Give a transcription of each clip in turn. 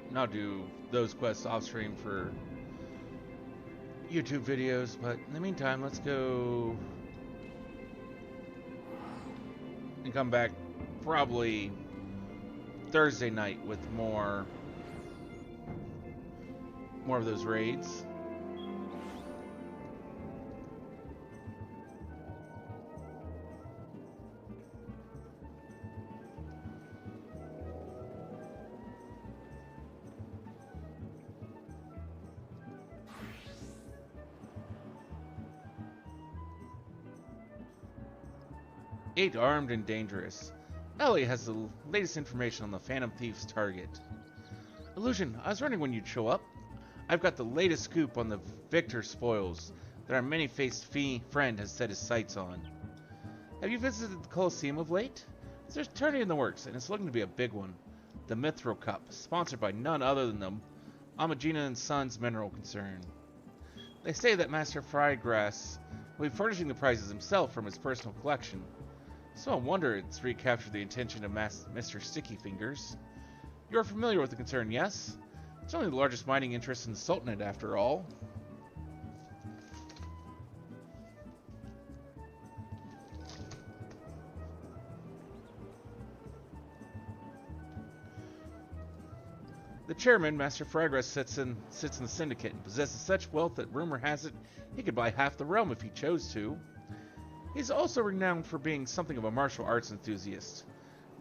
And I'll do those quests off stream for YouTube videos, but in the meantime, let's go and come back probably Thursday night with more of those raids. Eight armed and dangerous. Ellie has the latest information on the Phantom Thief's target. Illusion, I was wondering when you'd show up. I've got the latest scoop on the Victor spoils that our many-faced friend has set his sights on. Have you visited the Coliseum of late? There's a tourney in the works, and it's looking to be a big one. The Mithril Cup, sponsored by none other than the Amagina and Sons mineral concern. They say that Master Frygrass will be furnishing the prizes himself from his personal collection. So I wonder it's recaptured the attention of Mr. Sticky Fingers. You're familiar with the concern, yes? It's only the largest mining interest in the Sultanate, after all. The chairman, Master Fragras, sits in the syndicate and possesses such wealth that rumor has it he could buy half the realm if he chose to. He's also renowned for being something of a martial arts enthusiast,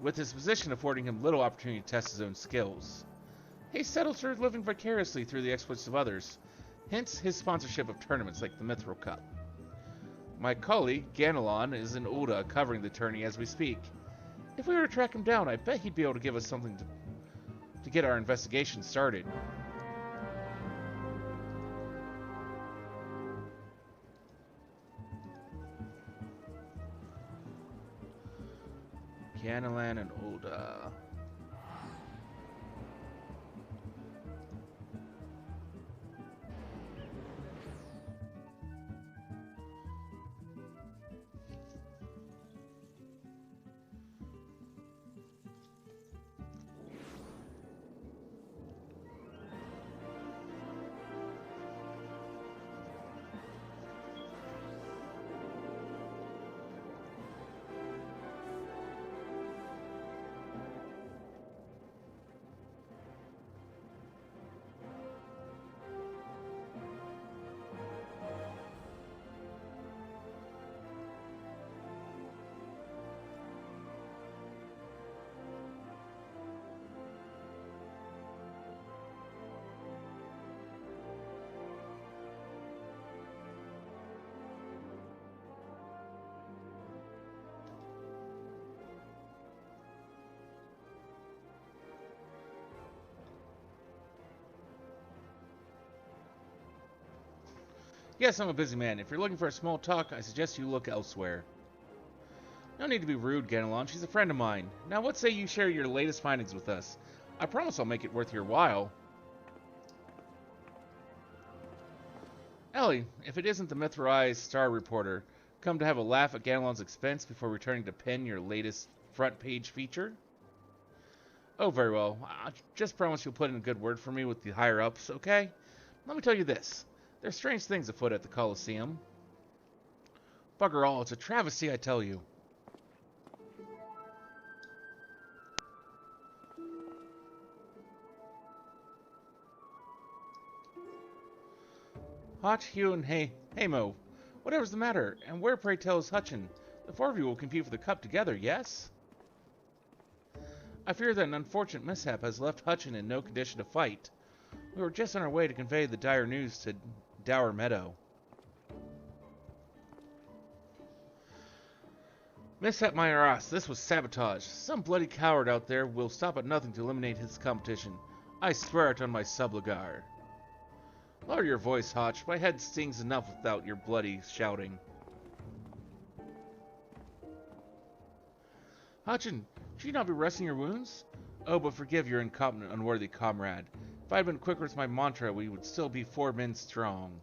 with his position affording him little opportunity to test his own skills. He settles for living vicariously through the exploits of others, hence his sponsorship of tournaments like the Mithril Cup. My colleague, Ganelon, is in Ulda covering the tourney as we speak. If we were to track him down, I bet he'd be able to give us something to get our investigation started. Ganelan and Ulda. Yes, I'm a busy man. If you're looking for a small talk, I suggest you look elsewhere. No need to be rude, Ganelon. She's a friend of mine. Now, what say you share your latest findings with us? I promise I'll make it worth your while. Ellie, if it isn't the Mithraized Star Reporter, come to have a laugh at Ganelon's expense before returning to pen your latest front page feature? Oh, very well. I just promise you'll put in a good word for me with the higher-ups, okay? Let me tell you this. There's strange things afoot at the Coliseum. Bugger all, it's a travesty, I tell you. Hotch, Hugh, and Hamo. Whatever's the matter? And where, pray tell, is Hutchin? The four of you will compete for the cup together, yes? I fear that an unfortunate mishap has left Hutchin in no condition to fight. We were just on our way to convey the dire news to Dower Meadow. Mishap my ass, this was sabotage. Some bloody coward out there will stop at nothing to eliminate his competition. I swear it on my subligar. Lower your voice, Hotch. My head stings enough without your bloody shouting. Hutchin, should you not be resting your wounds? Oh, but forgive your incompetent, unworthy comrade. If I had been quicker with my mantra, we would still be 4 men strong.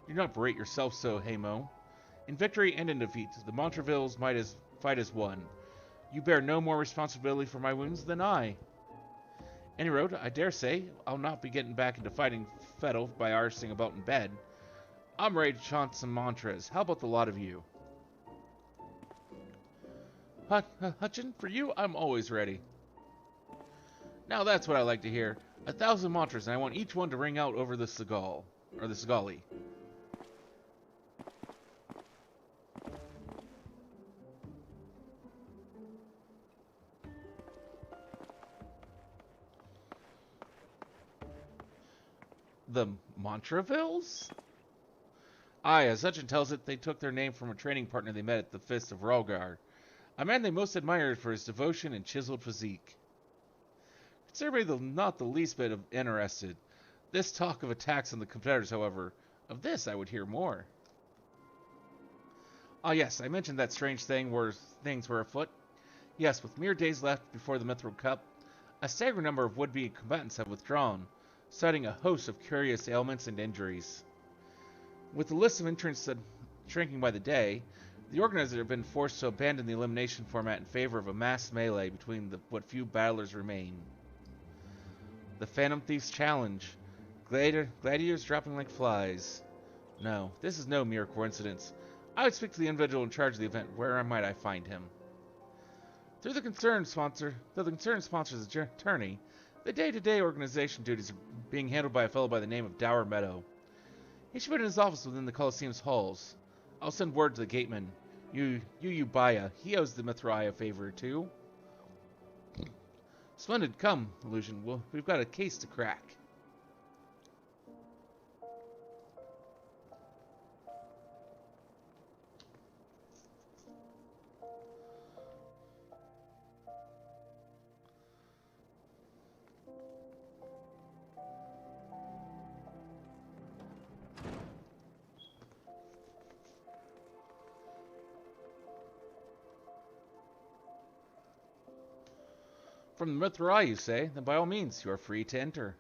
Do not berate yourself so, Hamo. In victory and in defeat, the Montrevilles might fight as one. You bear no more responsibility for my wounds than I. Any road, I dare say, I'll not be getting back into fighting Fettle by arsing about in bed. I'm ready to chant some mantras. How about the lot of you? Hutchin, for you, I'm always ready. Now that's what I like to hear. 1,000 mantras, and I want each one to ring out over the Segal, or the Segali. The Mantravilles? Aye, as Hutchin tells it, they took their name from a training partner they met at the Fist of Ralgar, a man they most admired for his devotion and chiseled physique. Consider me not the least bit interested. This talk of attacks on the competitors, however, of this I would hear more. Ah yes, I mentioned that strange thing where things were afoot. Yes, with mere days left before the Mithril Cup, a staggering number of would-be combatants have withdrawn, citing a host of curious ailments and injuries. With the list of entrants shrinking by the day, the organizers have been forced to abandon the elimination format in favor of a mass melee between what few battlers remain. The Phantom Thieves Challenge. Gladiators dropping like flies. No, this is no mere coincidence. I would speak to the individual in charge of the event. Where might I find him? Though the concern sponsors the tourney, the day-to-day organization duties are being handled by a fellow by the name of Dower Meadow. He should be in his office within the Coliseum's halls. I'll send word to the gateman. Ubaya. He owes the Mithrai a favor or two. Splendid. Come, Illusion. We've got a case to crack. From the Mithrai, you say? Then by all means, you are free to enter.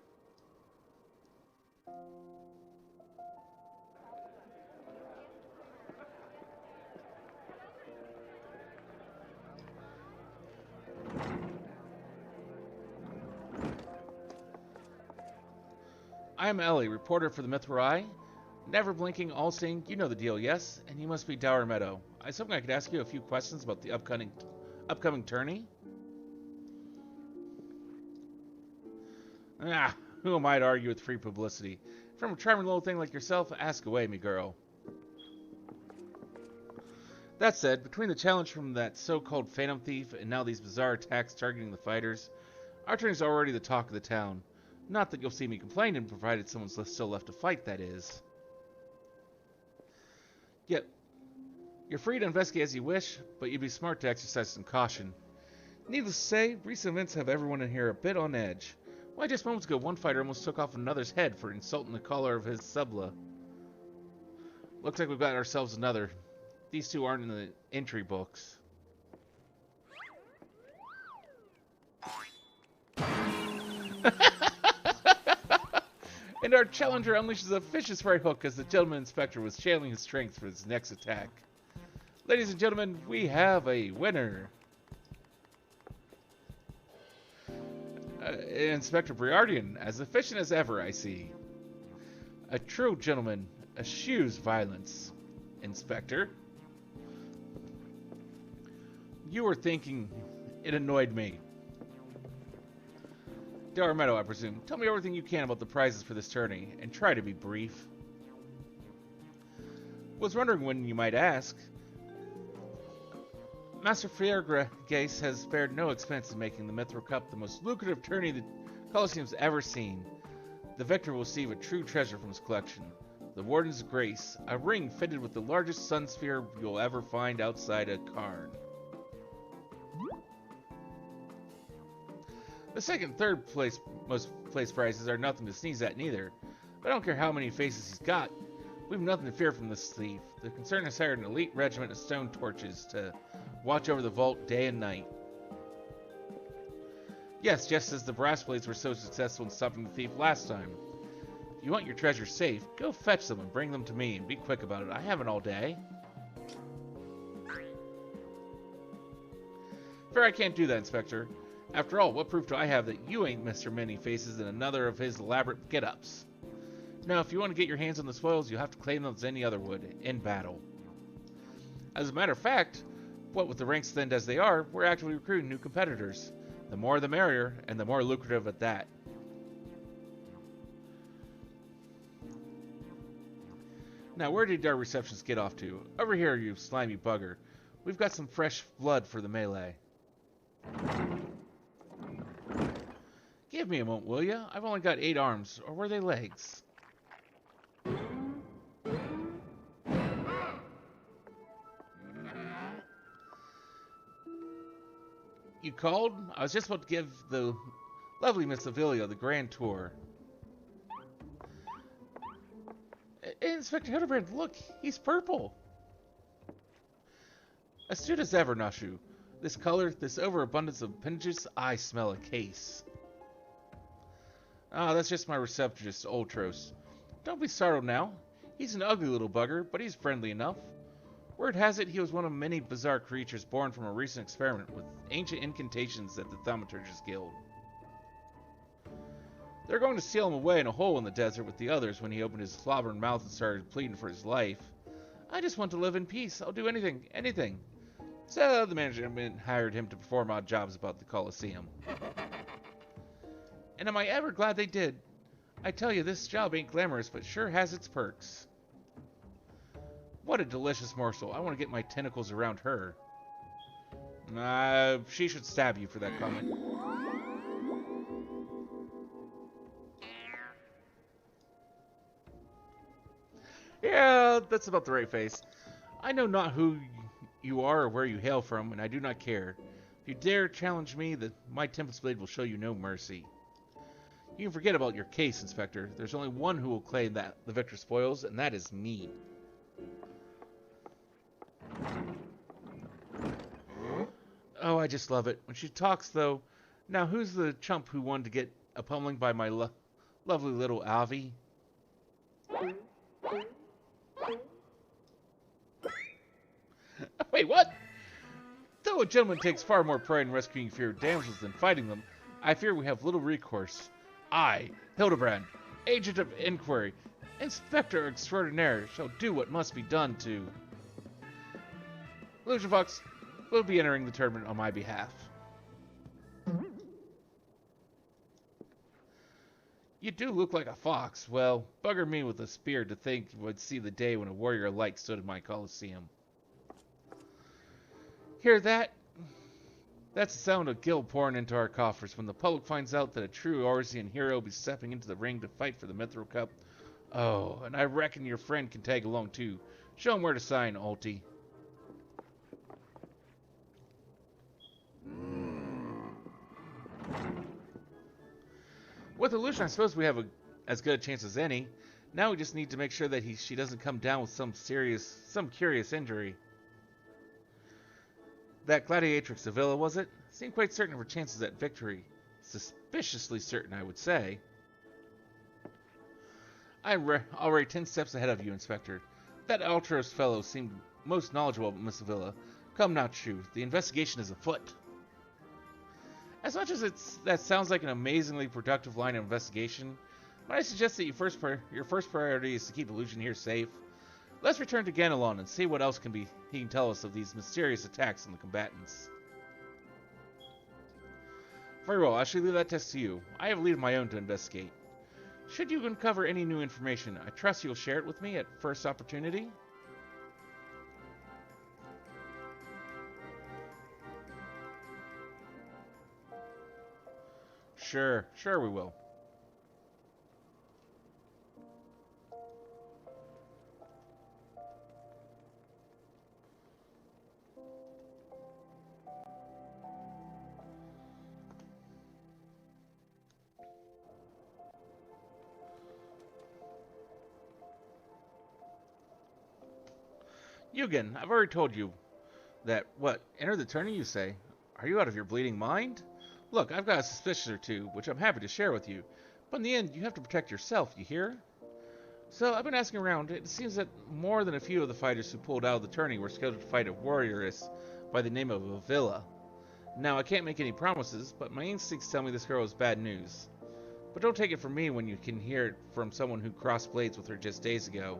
I am Ellie, reporter for the Mithrai. Never blinking, all-seeing, you know the deal, yes? And you must be Dower Meadow. I was hoping I could ask you a few questions about the upcoming tourney. Who am I to argue with free publicity? From a charming little thing like yourself, ask away, me girl. That said, between the challenge from that so-called Phantom Thief and now these bizarre attacks targeting the fighters, our tourney is already the talk of the town. Not that you'll see me complaining, provided someone's still left to fight, that is. Yet, you're free to investigate as you wish, but you'd be smart to exercise some caution. Needless to say, recent events have everyone in here a bit on edge. Why, just moments ago, one fighter almost took off another's head for insulting the collar of his subla. Looks like we've got ourselves another. These two aren't in the entry books. And our challenger unleashes a vicious right hook as the gentleman inspector was channeling his strength for his next attack. Ladies and gentlemen, we have a winner. Inspector Briardian, as efficient as ever, I see. A true gentleman eschews violence, Inspector. You were thinking it annoyed me. Dower Meadow, I presume. Tell me everything you can about the prizes for this tourney, and try to be brief. Was wondering when you might ask. Master Fiergase has spared no expense in making the Mithril Cup the most lucrative tourney the Coliseum's ever seen. The victor will receive a true treasure from his collection. The Warden's Grace, a ring fitted with the largest sun sphere you'll ever find outside a card. The second and third most place prizes are nothing to sneeze at neither. But I don't care how many faces he's got. We've nothing to fear from this thief. The concern has hired an elite regiment of stone torches to watch over the vault day and night. Yes, just as the brass blades were so successful in stopping the thief last time. If you want your treasure safe, go fetch them and bring them to me, and be quick about it. I haven't all day. Fair, I can't do that, Inspector. After all, what proof do I have that you ain't Mr. Many Faces in another of his elaborate get-ups? Now, if you want to get your hands on the spoils, you'll have to claim them as any other would, in battle. As a matter of fact, what with the ranks thinned as they are, we're actively recruiting new competitors. The more the merrier, and the more lucrative at that. Now, where did our receptionist get off to? Over here, you slimy bugger. We've got some fresh blood for the melee. Give me a moment, will ya? I've only got 8 arms, or were they legs? You called? I was just about to give the lovely Miss Avilia the grand tour. Inspector Hildibrand, look, he's purple. Astute as ever, Nashu. This color, this overabundance of appendages, I smell a case. Ah, that's just my receptionist, Ultros. Don't be startled now. He's an ugly little bugger, but he's friendly enough. Word has it he was one of many bizarre creatures born from a recent experiment with ancient incantations at the Thaumaturgist Guild. They're going to seal him away in a hole in the desert with the others when he opened his slobbering mouth and started pleading for his life. I just want to live in peace. I'll do anything, anything. So the management hired him to perform odd jobs about the Coliseum. And am I ever glad they did? I tell you, this job ain't glamorous, but sure has its perks. What a delicious morsel. I want to get my tentacles around her. She should stab you for that comment. Yeah, that's about the right face. I know not who you are or where you hail from, and I do not care. If you dare challenge me, my Tempest Blade will show you no mercy. You can forget about your case, Inspector. There's only one who will claim the victor spoils, and that is me. Oh, I just love it. When she talks, though, now who's the chump who wanted to get a pummeling by my lovely little Avi? Wait, what? Though a gentleman takes far more pride in rescuing feared damsels than fighting them, I fear we have little recourse. I, Hildibrand, Agent of Inquiry, Inspector Extraordinaire, shall do what must be done to... Illusion Fox will be entering the tournament on my behalf. You do look like a fox. Well, bugger me with a spear to think you would see the day when a warrior alike stood in my Coliseum. Hear that? That's the sound of gil pouring into our coffers when the public finds out that a true Orsian hero will be stepping into the ring to fight for the Mithril Cup. Oh, and I reckon your friend can tag along too. Show him where to sign, Ulti. With Illusion, I suppose we have as good a chance as any. Now we just need to make sure that she doesn't come down with some curious injury. That gladiatrix Avila, was it? Seemed quite certain of her chances at victory. Suspiciously certain, I would say. I'm already 10 steps ahead of you, Inspector. That Ultros fellow seemed most knowledgeable about Miss Avila. Come now, Chu. The investigation is afoot. As much as that sounds like an amazingly productive line of investigation, might I suggest that your first priority is to keep Illusion here safe? Let's return to Ganelon and see what else he can tell us of these mysterious attacks on the combatants. Very well, I shall leave that test to you. I have a lead of my own to investigate. Should you uncover any new information, I trust you'll share it with me at first opportunity. Sure we will. Yugen, I've already told you that, what, enter the tourney, you say? Are you out of your bleeding mind? Look, I've got a suspicion or two, which I'm happy to share with you. But in the end, you have to protect yourself, you hear? So, I've been asking around. It seems that more than a few of the fighters who pulled out of the tourney were scheduled to fight a warrioress by the name of Avila. Now, I can't make any promises, but my instincts tell me this girl is bad news. But don't take it from me when you can hear it from someone who crossed blades with her just days ago.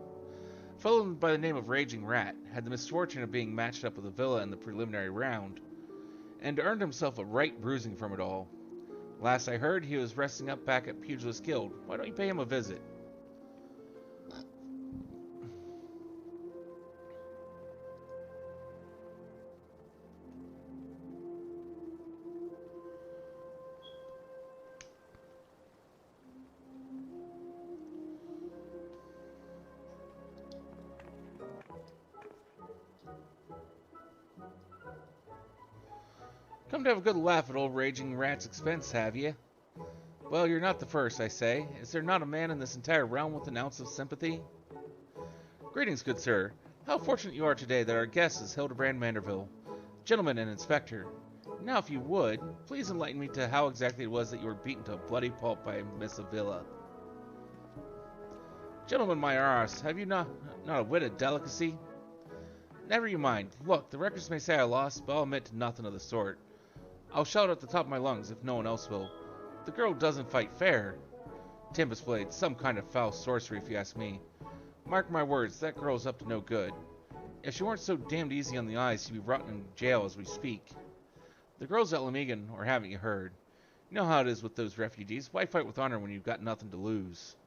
A fellow by the name of Raging Rat had the misfortune of being matched up with a villa in the preliminary round, and earned himself a right bruising from it all. Last I heard, he was resting up back at Pugilist Guild. Why don't you pay him a visit? Come to have a good laugh at old Raging Rat's expense, have you? Well, you're not the first, I say. Is there not a man in this entire realm with an ounce of sympathy? Greetings, good sir. How fortunate you are today that our guest is Hildibrand Manderville, gentleman and inspector. Now, if you would, please enlighten me to how exactly it was that you were beaten to a bloody pulp by Miss Avila. Gentlemen, my arse, have you not a wit of delicacy? Never you mind. Look, the records may say I lost, but I'll admit to nothing of the sort. I'll shout at the top of my lungs if no one else will. The girl doesn't fight fair. Tempest Blade, some kind of foul sorcery if you ask me. Mark my words, that girl's up to no good. If she weren't so damned easy on the eyes, she'd be rotting in jail as we speak. The girls at Lamigan, or haven't you heard? You know how it is with those refugees. Why fight with honor when you've got nothing to lose?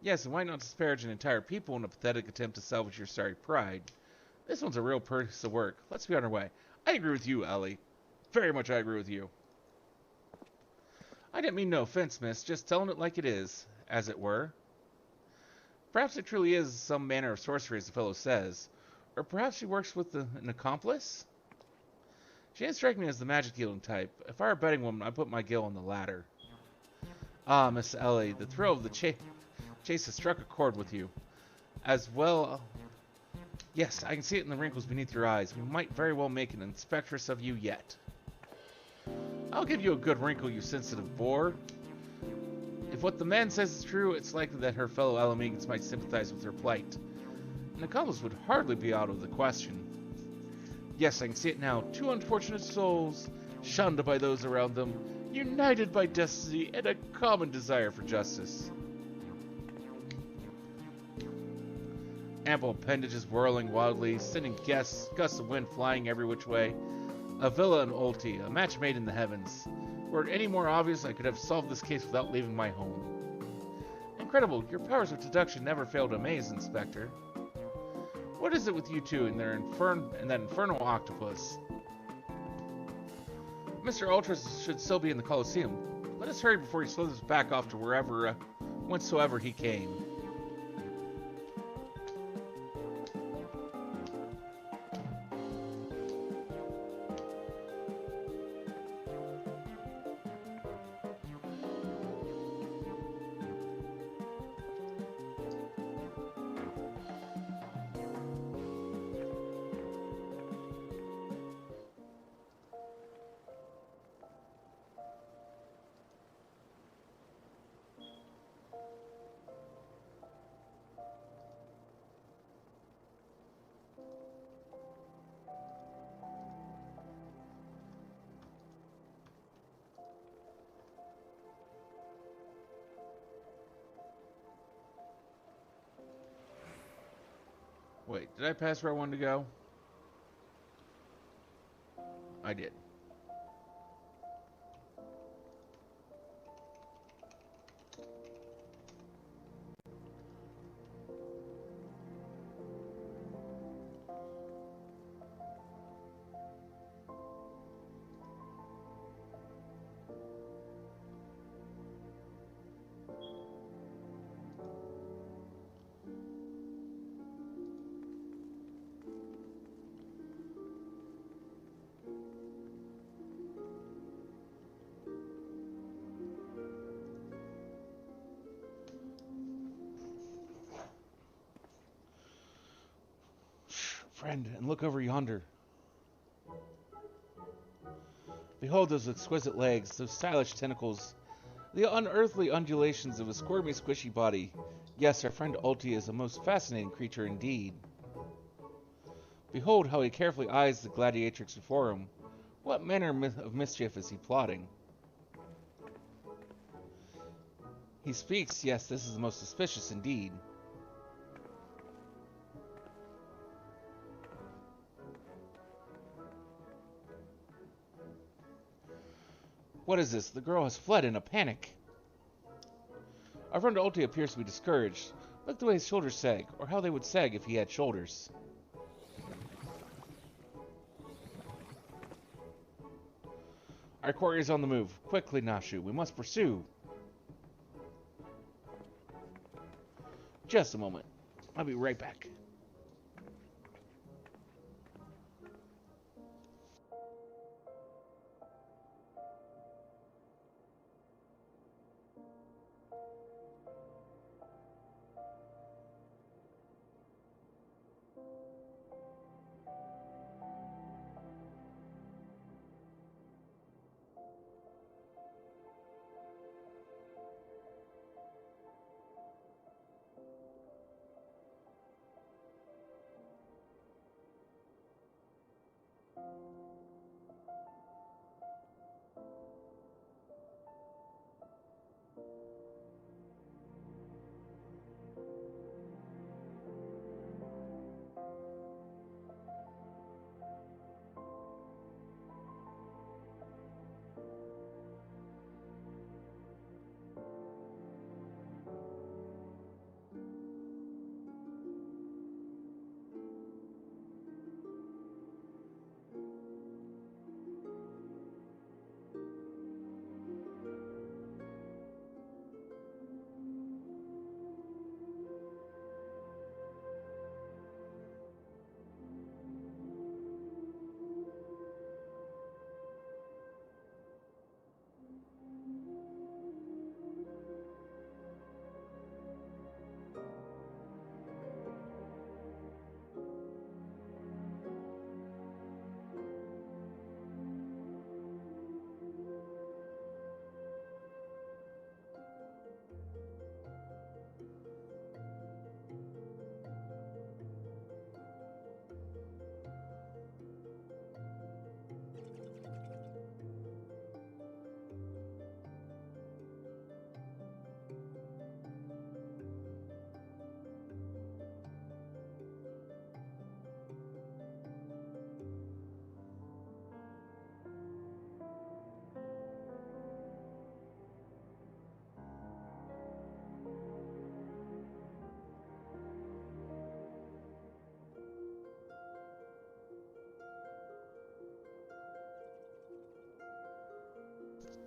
Yes, and why not disparage an entire people in a pathetic attempt to salvage your sorry pride? This one's a real piece of work. Let's be on our way. I agree with you, Ellie. Very much I agree with you. I didn't mean no offense, miss. Just telling it like it is, as it were. Perhaps it truly is some manner of sorcery, as the fellow says. Or perhaps she works with an accomplice? She didn't strike me as the magic-dealing type. If I were a betting woman, I'd put my gill on the latter. Ah, Miss Ellie, the thrill of the chase has struck a chord with you. As well... Yes, I can see it in the wrinkles beneath your eyes. We might very well make an inspectress of you yet. I'll give you a good wrinkle, you sensitive boar. If what the man says is true, it's likely that her fellow Alamegans might sympathize with her plight. An accomplice would hardly be out of the question. Yes, I can see it now. Two unfortunate souls, shunned by those around them, united by destiny and a common desire for justice. Ample appendages whirling wildly, sending gusts of wind flying every which way. Avila and Ulti, a match made in the heavens. Were it any more obvious, I could have solved this case without leaving my home. Incredible, your powers of deduction never fail to amaze, Inspector. What is it with you two and that infernal octopus? Mr. Ultras should still be in the Coliseum. Let us hurry before he slithers back off to whencesoever he came. Wait, did I pass where I wanted to go? I did. Friend, and look over yonder. Behold those exquisite legs, those stylish tentacles, the unearthly undulations of a squirmy, squishy body. Yes, our friend Ulti is a most fascinating creature indeed. Behold how he carefully eyes the gladiatrix before him. What manner of mischief is he plotting? He speaks, yes, this is the most suspicious indeed. What is this? The girl has fled in a panic. Our friend Ulti appears to be discouraged. Look the way his shoulders sag, or how they would sag if he had shoulders. Our quarry is on the move. Quickly, Nashu, we must pursue. Just a moment. I'll be right back.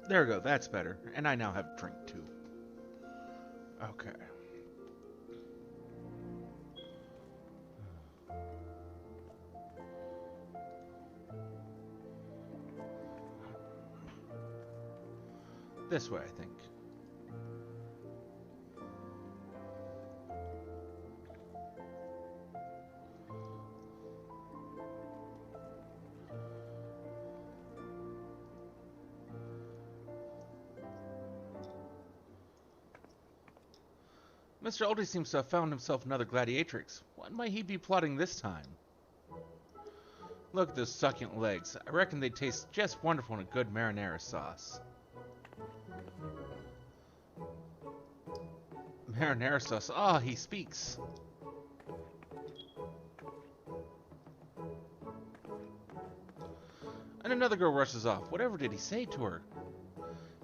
There we go, that's better. And I now have a drink too. Okay. This way, I think. Mr. Ulti seems to have found himself another gladiatrix. What might he be plotting this time? Look at those succulent legs. I reckon they'd taste just wonderful in a good marinara sauce. Marinara sauce. Ah, he speaks. And another girl rushes off. Whatever did he say to her?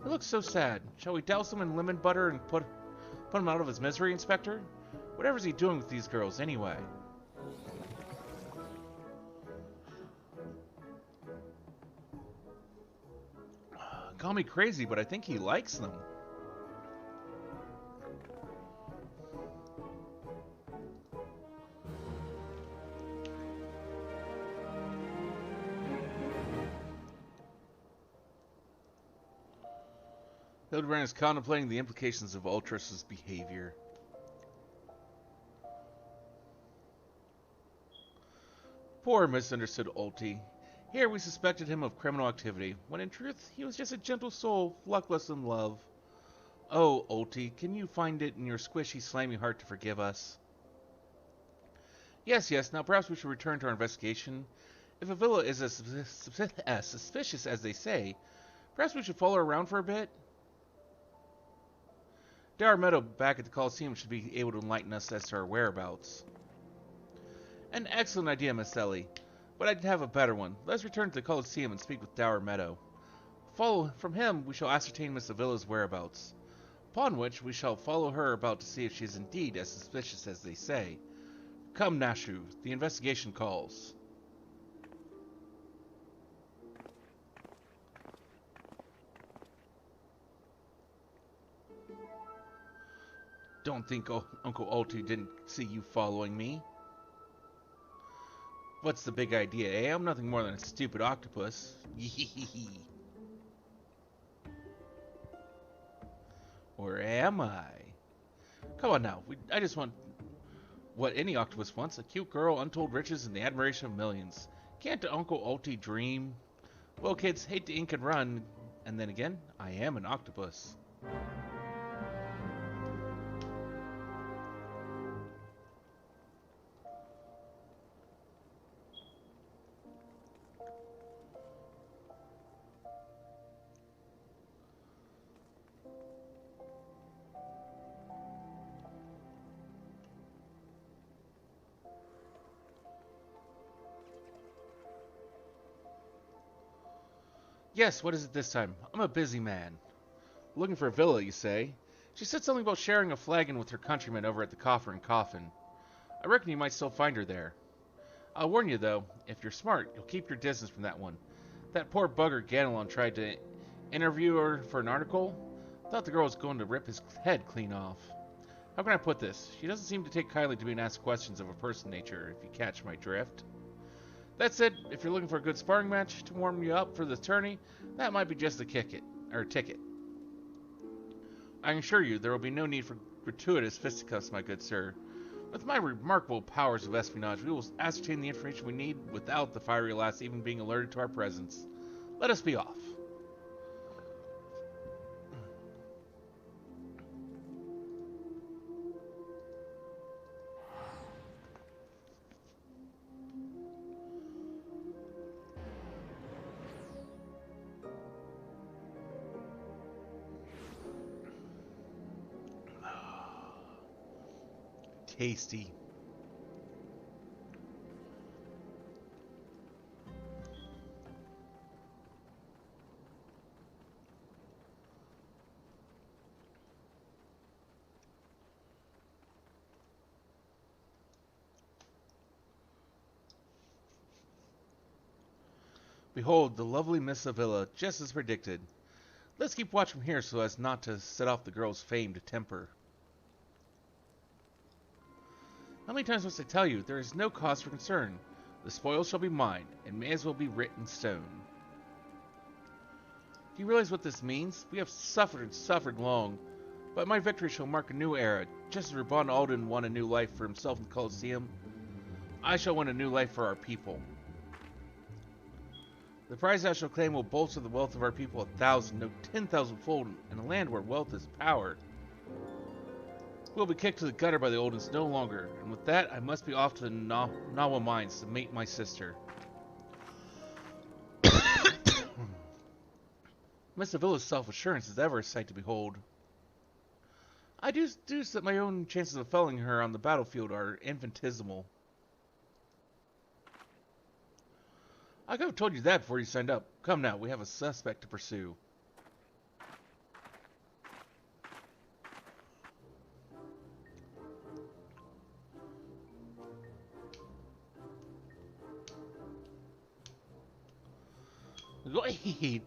He looks so sad. Shall we douse him in lemon butter and put him out of his misery, Inspector? Whatever's he doing with these girls, anyway? Call me crazy, but I think he likes them. Hildibrand is contemplating the implications of Ultras's behavior. Poor misunderstood Ulti. Here we suspected him of criminal activity, when in truth he was just a gentle soul, luckless in love. Oh, Ulti, can you find it in your squishy, slimy heart to forgive us? Yes, now perhaps we should return to our investigation If a villa is as suspicious as they say, perhaps we should follow her around for a bit? Dower Meadow back at the Coliseum should be able to enlighten us as to her whereabouts. An excellent idea, Miss Ellie, but I'd have a better one. Let's return to the Coliseum and speak with Dower Meadow. From him, we shall ascertain Miss Avila's whereabouts, upon which we shall follow her about to see if she is indeed as suspicious as they say. Come, Nashu, the investigation calls. Don't think Uncle Ulti didn't see you following me. What's the big idea, eh? I'm nothing more than a stupid octopus. Or am I? Come on now, I just want what any octopus wants, a cute girl, untold riches, and the admiration of millions. Can't Uncle Ulti dream? Well, kids, hate to ink and run, and then again, I am an octopus. Yes, what is it this time? I'm a busy man. Looking for a villa, you say? She said something about sharing a flagon with her countrymen over at the Coffer and Coffin. I reckon you might still find her there. I'll warn you, though, if you're smart, you'll keep your distance from that one. That poor bugger Ganelon tried to interview her for an article. Thought the girl was going to rip his head clean off. How can I put this? She doesn't seem to take kindly to being asked questions of a person nature, if you catch my drift. That said, if you're looking for a good sparring match to warm you up for the tourney, that might be just a ticket. I can assure you there will be no need for gratuitous fisticuffs, my good sir. With my remarkable powers of espionage, we will ascertain the information we need without the fiery lass even being alerted to our presence. Let us be off. Tasty. Behold, the lovely Miss Avila, just as predicted. Let's keep watch from here so as not to set off the girl's famed temper. How many times must I tell you, there is no cause for concern. The spoils shall be mine, and may as well be writ in stone. Do you realize what this means? We have suffered and suffered long, but my victory shall mark a new era. Just as Raban Alden won a new life for himself in the Coliseum, I shall win a new life for our people. The prize I shall claim will bolster the wealth of our people 1,000, no 10,000-fold in a land where wealth is power. We'll be kicked to the gutter by the Oldens no longer, and with that, I must be off to the Nawa mines to mate my sister. Miss Avila's self-assurance is ever a sight to behold. I deduce that my own chances of felling her on the battlefield are infinitesimal. I could have told you that before you signed up. Come now, we have a suspect to pursue.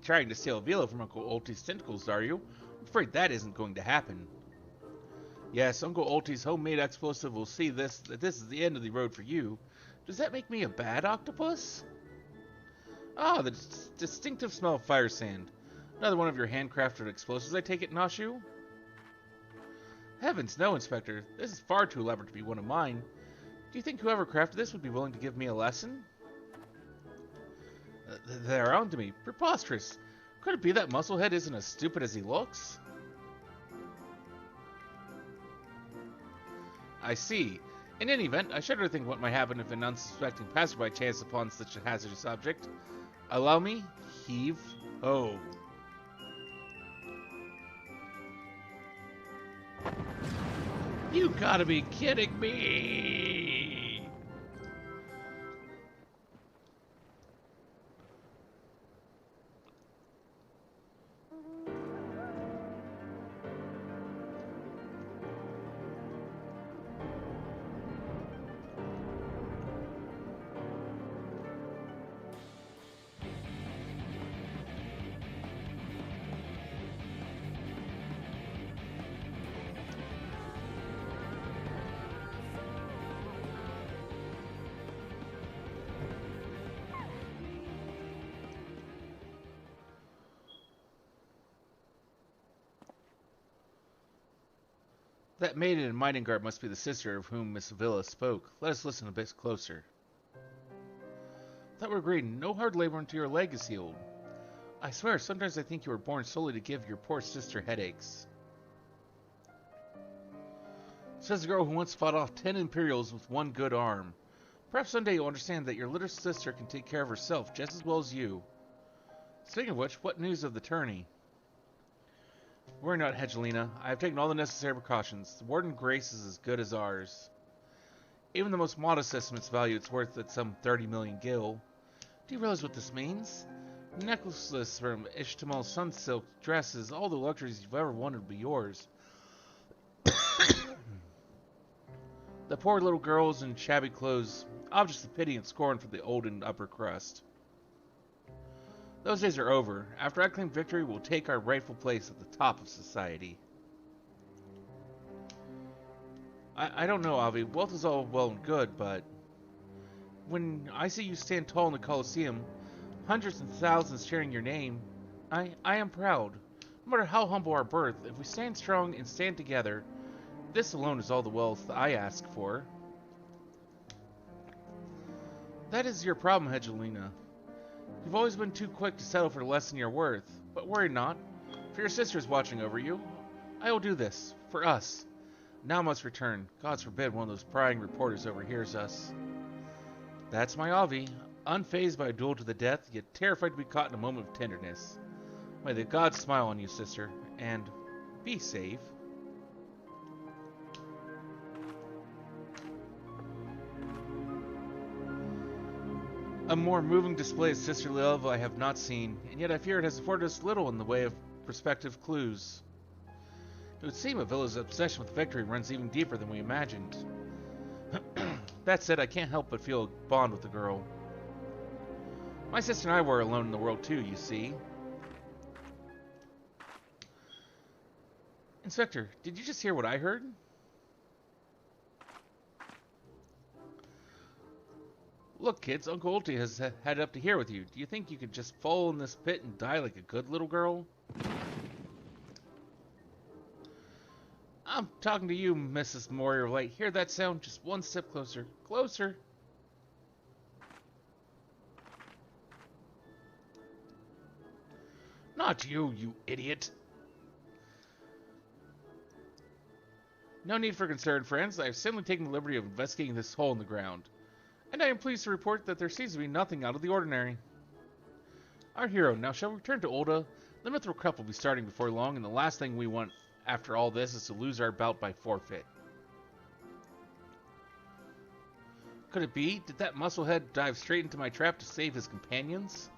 Trying to steal Avila from Uncle Ulti's tentacles, are you? I'm afraid that isn't going to happen. Yes, Uncle Ulti's homemade explosive will see that this is the end of the road for you. Does that make me a bad octopus? Ah, the distinctive smell of fire sand. Another one of your handcrafted explosives, I take it, Nashu? Heavens, no, Inspector. This is far too elaborate to be one of mine. Do you think whoever crafted this would be willing to give me a lesson? They're on to me. Preposterous. Could it be that Musclehead isn't as stupid as he looks? I see. In any event, I shudder to think what might happen if an unsuspecting passerby chanced upon such a hazardous object. Allow me, heave ho. You gotta be kidding me! That maiden in mining garb must be the sister of whom Miss Villa spoke. Let us listen a bit closer. Thought we agreed no hard labor until your leg is healed. I swear, sometimes I think you were born solely to give your poor sister headaches. Says the girl who once fought off 10 Imperials with one good arm. Perhaps someday you'll understand that your little sister can take care of herself just as well as you. Speaking of which, what news of the tourney? Worry not, Hedgelina. I have taken all the necessary precautions. The Warden Grace is as good as ours. Even the most modest estimates value its worth at some 30 million gil. Do you realize what this means? Necklaces from Ishtamal's sun-silk dresses, all the luxuries you've ever wanted will be yours. The poor little girls in shabby clothes, objects of pity and scorn for the old and upper crust. Those days are over. After I claim victory, we'll take our rightful place at the top of society. I don't know, Avi. Wealth is all well and good, but when I see you stand tall in the Coliseum, hundreds and thousands cheering your name, I am proud. No matter how humble our birth, if we stand strong and stand together, this alone is all the wealth I ask for. That is your problem, Hedgelina. You've always been too quick to settle for less than your worth. But worry not, for your sister is watching over you. I will do this, for us. Now must return. God forbid one of those prying reporters overhears us. That's my Avi, unfazed by a duel to the death, yet terrified to be caught in a moment of tenderness. May the gods smile on you, sister, and be safe. A more moving display of sisterly love I have not seen, and yet I fear it has afforded us little in the way of prospective clues. It would seem Avila's obsession with victory runs even deeper than we imagined. That said, I can't help but feel a bond with the girl. My sister and I were alone in the world too, you see. Inspector, did you just hear what I heard? Look, kids, Uncle Ulti has had it up to here with you. Do you think you could just fall in this pit and die like a good little girl? I'm talking to you, Mrs. Warrior of Light. Hear that sound? Just one step closer. Closer! Not you, you idiot! No need for concern, friends. I have simply taken the liberty of investigating this hole in the ground. And I am pleased to report that there seems to be nothing out of the ordinary. Our hero, now shall we return to Olda? The Mithril Cup will be starting before long, and the last thing we want after all this is to lose our bout by forfeit. Could it be? Did that musclehead dive straight into my trap to save his companions?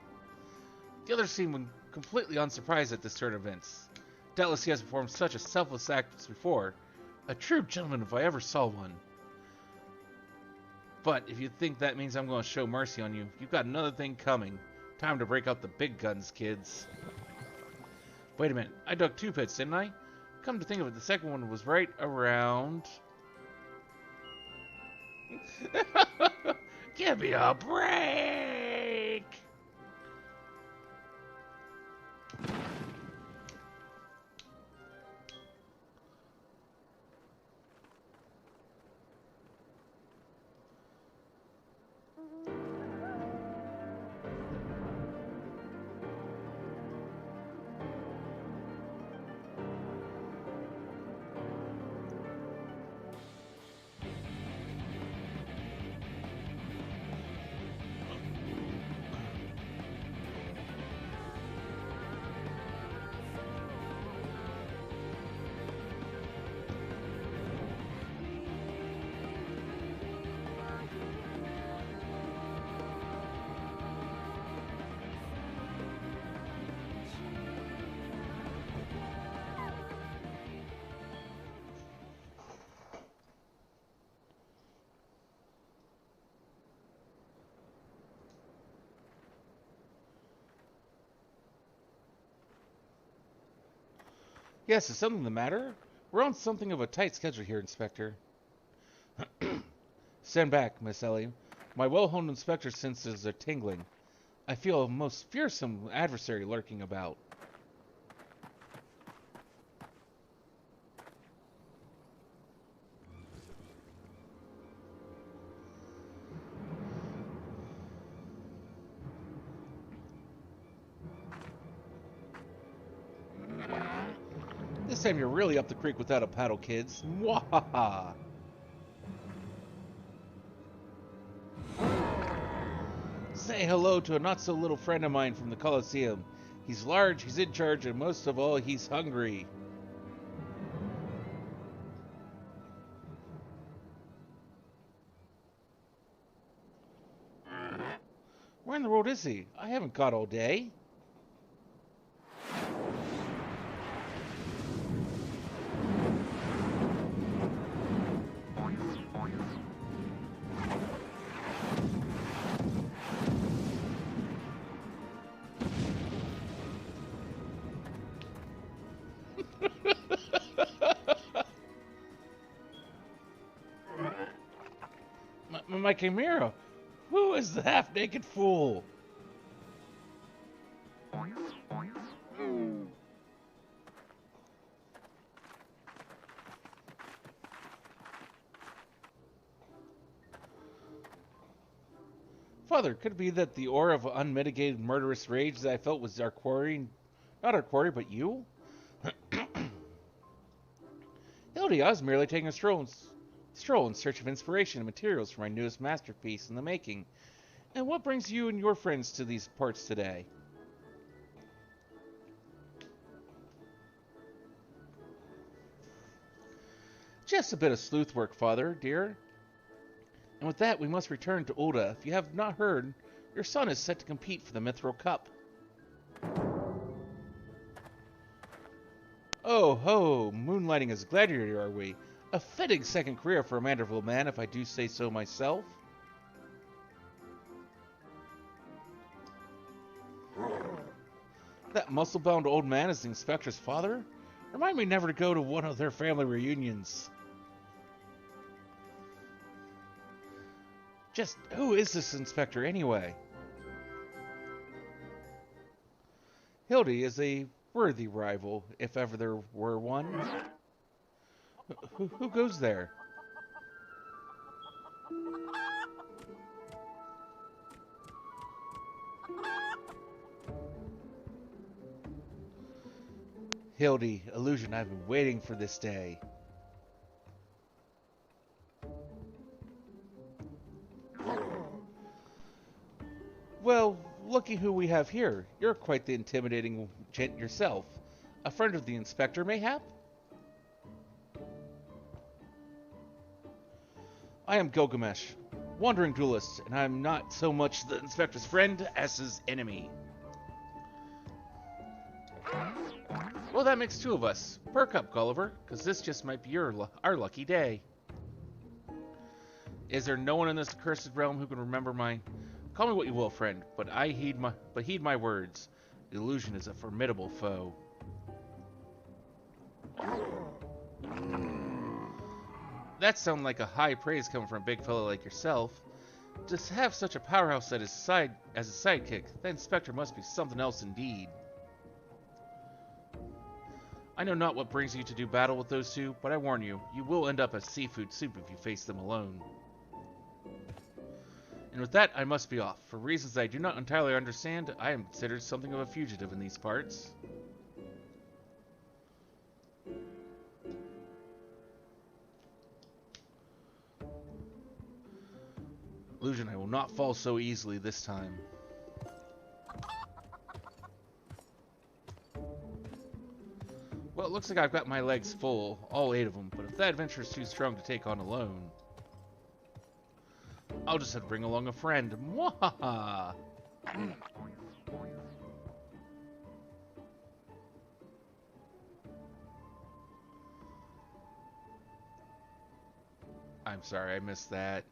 The others seem completely unsurprised at this turn of events. Doubtless he has performed such a selfless act before. A true gentleman if I ever saw one. But if you think that means I'm going to show mercy on you, you've got another thing coming. Time to break out the big guns, kids. Wait a minute, I dug 2 pits, didn't I? Come to think of it, the second one was right around... Give me a break! Yes, is something the matter? We're on something of a tight schedule here, Inspector. Stand back, Miss Ellie. My well-honed inspector senses are tingling. I feel a most fearsome adversary lurking about. This time you're really up the creek without a paddle, kids. Mwahaha! Say hello to a not-so-little friend of mine from the Coliseum. He's large, he's in charge, and most of all, he's hungry. Where in the world is he? I haven't caught all day. My chimera! Who is the half-naked fool? Father, could it be that the aura of unmitigated murderous rage that I felt was our quarry, not our quarry, but you? Hildy, I was merely taking a stroll in search of inspiration and materials for my newest masterpiece in the making. And what brings you and your friends to these parts today? Just a bit of sleuth work, Father, dear. And with that, we must return to Ulda. If you have not heard, your son is set to compete for the Mithril Cup. Oh ho, moonlighting as gladiator, are we? A fitting second career for a Manderville man, if I do say so myself. That muscle-bound old man is the inspector's father? Remind me never to go to one of their family reunions. Just who is this inspector anyway? Hildy is a worthy rival, if ever there were one. Who goes there? Hildy, illusion, I've been waiting for this day. Well, looky who we have here. You're quite the intimidating gent yourself. A friend of the inspector, mayhap? I am Gilgamesh, wandering duelist, and I'm not so much the inspector's friend as his enemy. Well, that makes two of us. Perk up, Gulliver, because this just might be our lucky day. Is there no one in this accursed realm who can remember my... Call me what you will, friend, but heed my words. The illusion is a formidable foe. That sounds like a high praise coming from a big fellow like yourself. To have such a powerhouse at his side as a sidekick, that inspector must be something else indeed. I know not what brings you to do battle with those two, but I warn you, you will end up as seafood soup if you face them alone. And with that, I must be off. For reasons I do not entirely understand, I am considered something of a fugitive in these parts. Illusion, I will not fall so easily this time. Well, it looks like I've got my legs full, all 8 of them, but if that adventure is too strong to take on alone, I'll just have to bring along a friend. Mwahaha! I'm sorry, I missed that.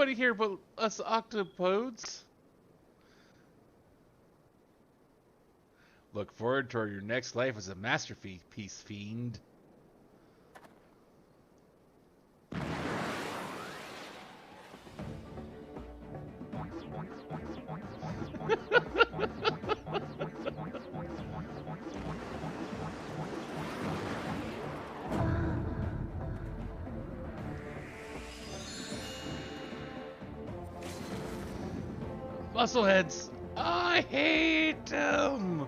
anybody here but us octopodes? Look forward to your next life as a masterpiece, fiend. Muscleheads, I hate them.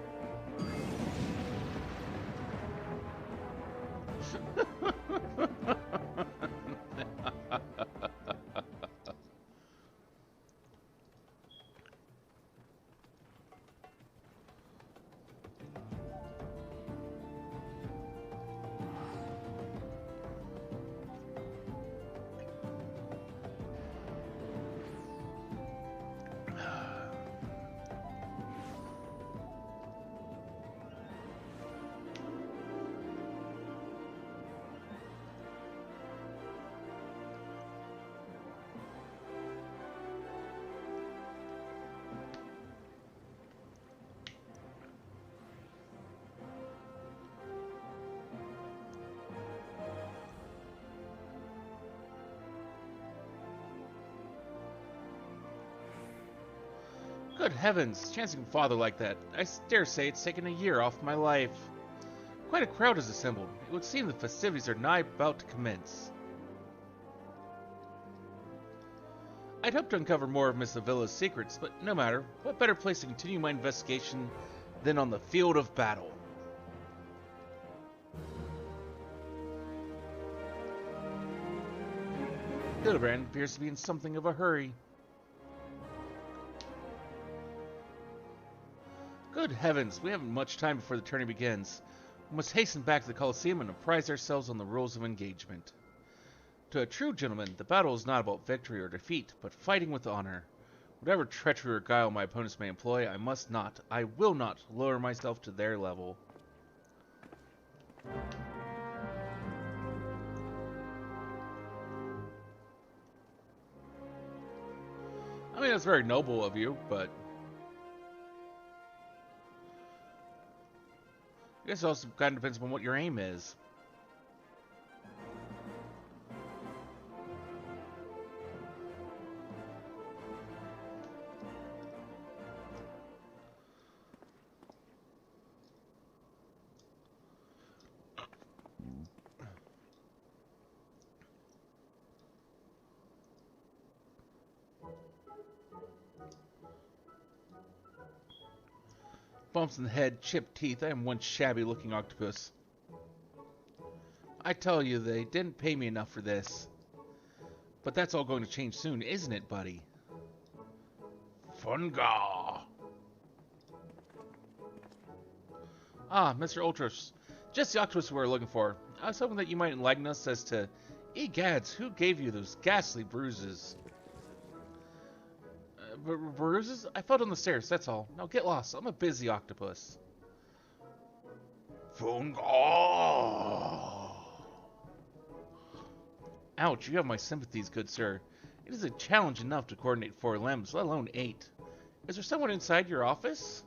Good heavens, chancing father like that. I dare say it's taken a year off my life. Quite a crowd is assembled. It would seem the festivities are nigh about to commence. I'd hoped to uncover more of Miss Avila's secrets, but no matter. What better place to continue my investigation than on the field of battle? Hildibrand appears to be in something of a hurry. Good heavens, we haven't much time before the tourney begins. We must hasten back to the coliseum and apprise ourselves on the rules of engagement. To a true gentleman, the battle is not about victory or defeat, but fighting with honor. Whatever treachery or guile my opponents may employ, I will not lower myself to their level. I mean, that's very noble of you, but I guess it also kind of depends on what your aim is. Bumps in the head, chipped teeth. I am one shabby-looking octopus. I tell you, they didn't pay me enough for this. But that's all going to change soon, isn't it, buddy? Funga! Ah, Mr. Ultros. Just the octopus we were looking for. I was hoping that you might enlighten us as to... Egads, who gave you those ghastly bruises? Bruises? I fell down the stairs, that's all. Now get lost. I'm a busy octopus. Funga! Ouch, you have my sympathies, good sir. It is a challenge enough to coordinate 4 limbs, let alone 8. Is there someone inside your office?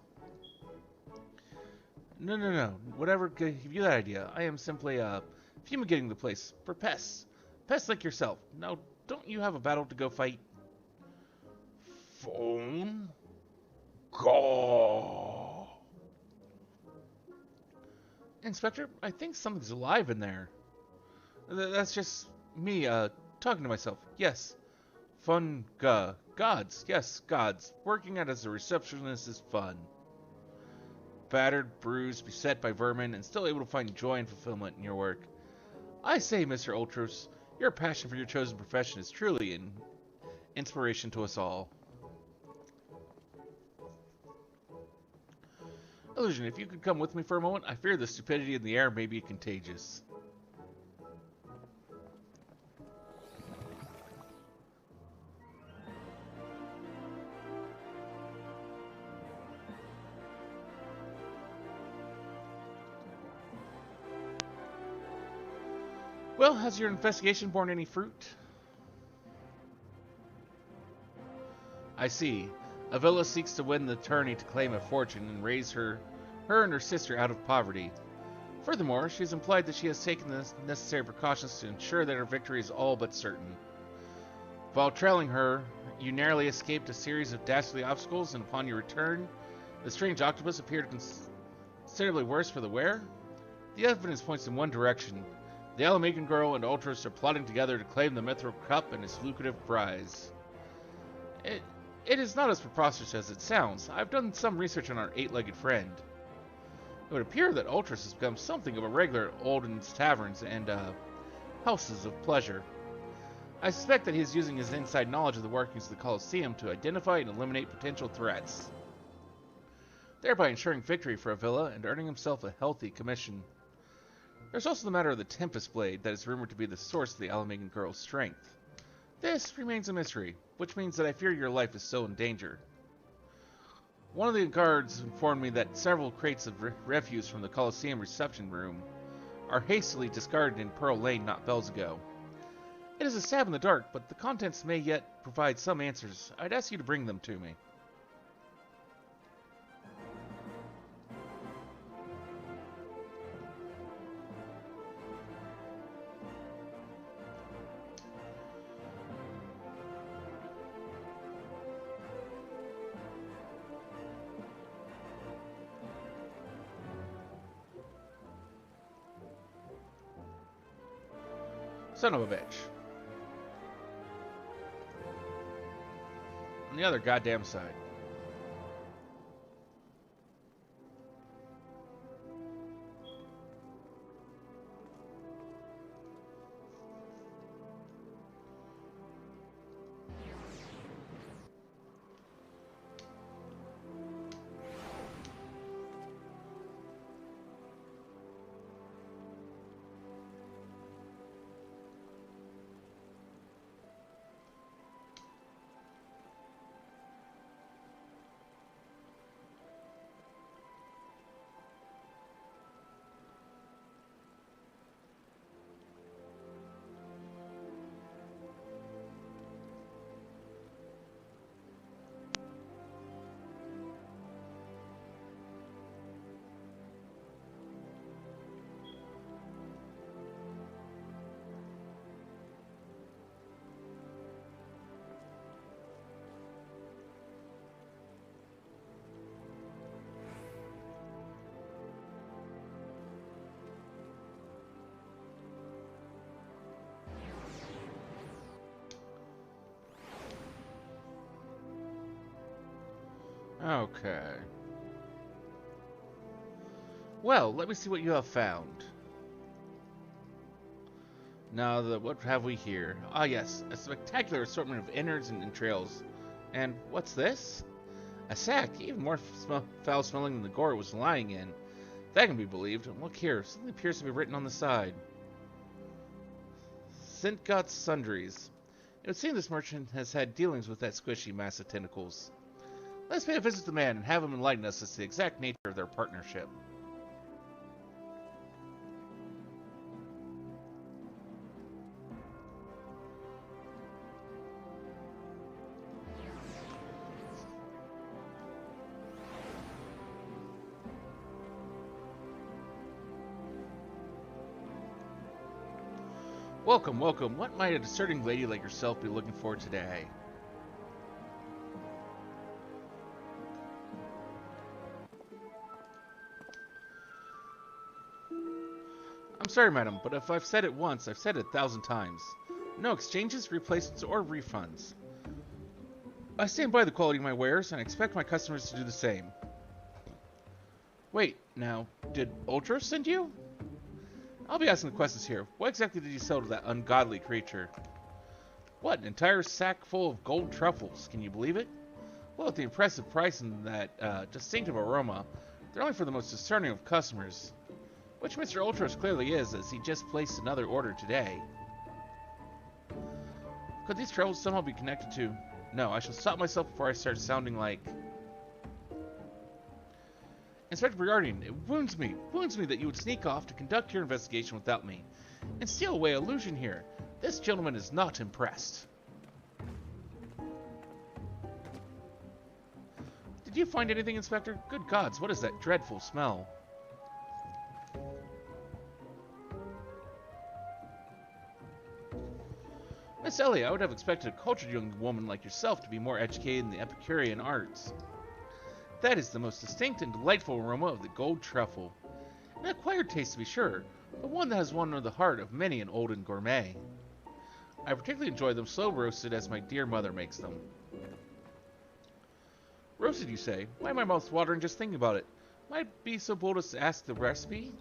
No. Whatever gave you that idea. I am simply, fumigating the place for pests. Pests like yourself. Now, don't you have a battle to go fight? Phone? Go. Inspector, I think something's alive in there. That's just me, talking to myself. Yes. Funga. Gods. Yes, gods. Working out as a receptionist is fun. Battered, bruised, beset by vermin, and still able to find joy and fulfillment in your work. I say, Mr. Ultros, your passion for your chosen profession is truly an inspiration to us all. Illusion, if you could come with me for a moment, I fear the stupidity in the air may be contagious. Well, has your investigation borne any fruit? I see. Avila seeks to win the tourney to claim a fortune and raise her and her sister out of poverty. Furthermore, she has implied that she has taken the necessary precautions to ensure that her victory is all but certain. While trailing her, you narrowly escaped a series of dastardly obstacles, and upon your return, the strange octopus appeared considerably worse for the wear. The evidence points in one direction. The Alamacan girl and Ultras are plotting together to claim the Mithril Cup and its lucrative prize. It is not as preposterous as it sounds. I've done some research on our eight-legged friend. It would appear that Ultras has become something of a regular at Olden's taverns and houses of pleasure. I suspect that he is using his inside knowledge of the workings of the Coliseum to identify and eliminate potential threats, thereby ensuring victory for Avila and earning himself a healthy commission. There's also the matter of the Tempest Blade that is rumored to be the source of the Alamacan girl's strength. This remains a mystery, which means that I fear your life is still in danger. One of the guards informed me that several crates of refuse from the Coliseum reception room are hastily discarded in Pearl Lane not bells ago. It is a stab in the dark, but the contents may yet provide some answers. I'd ask you to bring them to me. Son of a bitch. On the other goddamn side. Okay. Well, let me see what you have found. Now, what have we here? Ah, yes, a spectacular assortment of innards and entrails. And what's this? A sack, even more foul-smelling than the gore it was lying in. That can be believed. And look here, something appears to be written on the side. Sintgot's Sundries. It would seem this merchant has had dealings with that squishy mass of tentacles. Let's pay a visit to the man and have him enlighten us as to the exact nature of their partnership. Welcome, welcome. What might a discerning lady like yourself be looking for today? I'm sorry, madam, but if I've said it once, I've said it 1,000 times. No exchanges, replacements, or refunds. I stand by the quality of my wares, and I expect my customers to do the same. Wait, now, did Ultra send you? I'll be asking the questions here. What exactly did you sell to that ungodly creature? What, an entire sack full of gold truffles? Can you believe it? Well, at the impressive price and that distinctive aroma, they're only for the most discerning of customers. Which Mr. Ultros clearly is, as he just placed another order today. Could these truffles somehow be connected to... No, I shall stop myself before I start sounding like... Inspector Briardian, it wounds me that you would sneak off to conduct your investigation without me, and steal away illusion here. This gentleman is not impressed. Did you find anything, Inspector? Good gods, what is that dreadful smell? Miss Ellie, I would have expected a cultured young woman like yourself to be more educated in the Epicurean arts. That is the most distinct and delightful aroma of the gold truffle. An acquired taste, to be sure, but one that has won the heart of many an olden gourmet. I particularly enjoy them slow roasted as my dear mother makes them. Roasted, you say? Why my mouth's watering just thinking about it. Might I be so bold as to ask the recipe?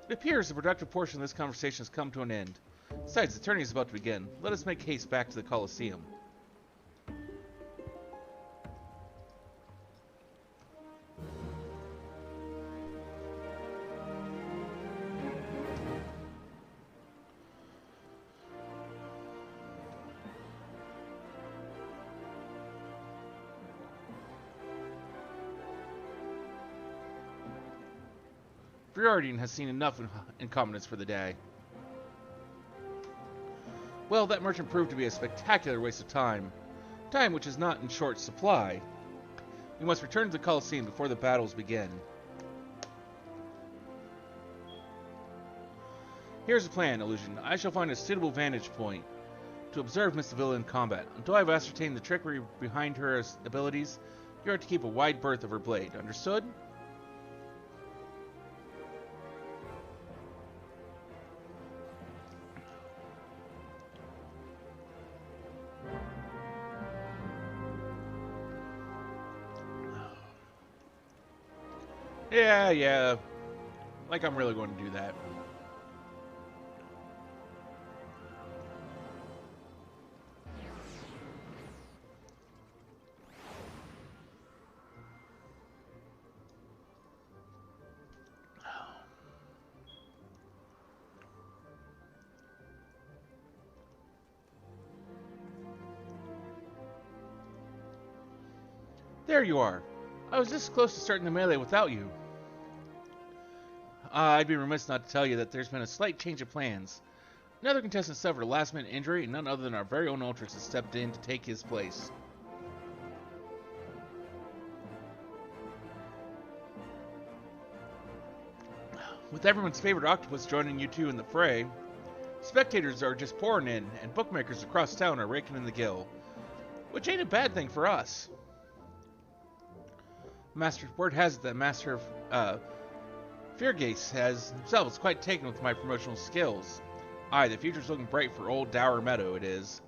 It appears the productive portion of this conversation has come to an end. Besides, the tourney is about to begin. Let us make haste back to the coliseum. Briardine has seen enough incompetence for the day. Well, that merchant proved to be a spectacular waste of time. Time which is not in short supply. We must return to the Coliseum before the battles begin. Here's the plan, Illusion. I shall find a suitable vantage point to observe Miss Sevilla in combat. Until I've ascertained the trickery behind her abilities, you are to keep a wide berth of her blade. Understood? Yeah. Like I'm really going to do that. There you are. I was this close to starting the melee without you. I'd be remiss not to tell you that there's been a slight change of plans. Another contestant suffered a last-minute injury, and none other than our very own Ultras has stepped in to take his place. With everyone's favorite octopus joining you two in the fray, spectators are just pouring in, and bookmakers across town are raking in the gill. Which ain't a bad thing for us. Word has it that Master Feargace has himself is quite taken with my promotional skills. Aye, the future's looking bright for old Dower Meadow, it is.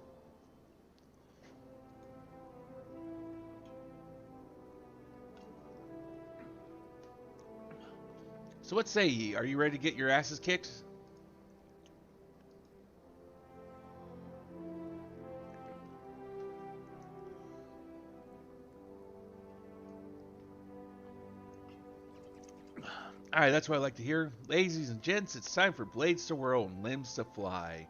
So what say ye? Are you ready to get your asses kicked? Alright, that's what I like to hear. Ladies and gents, it's time for blades to whirl and limbs to fly.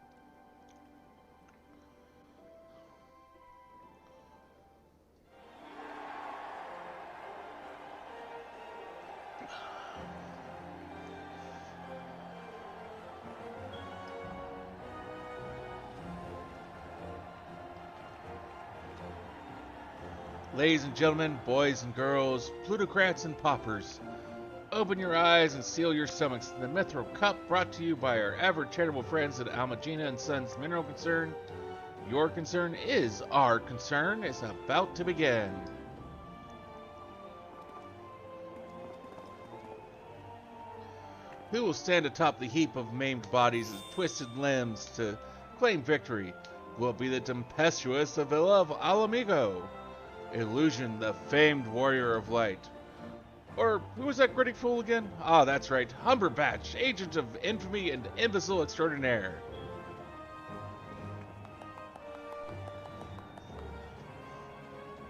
Ladies and gentlemen, boys and girls, plutocrats and paupers, open your eyes and seal your stomachs. The Mithril Cup, brought to you by our ever charitable friends at Almagina and Sons Mineral Concern. Your concern is our concern. It's about to begin. Who will stand atop the heap of maimed bodies and twisted limbs to claim victory? Will it be the tempestuous Sevilla of Alamigo? Illusion, the famed warrior of light. Or, who was that gritty fool again? Ah, that's right, Humberbatch, agent of infamy and imbecile extraordinaire.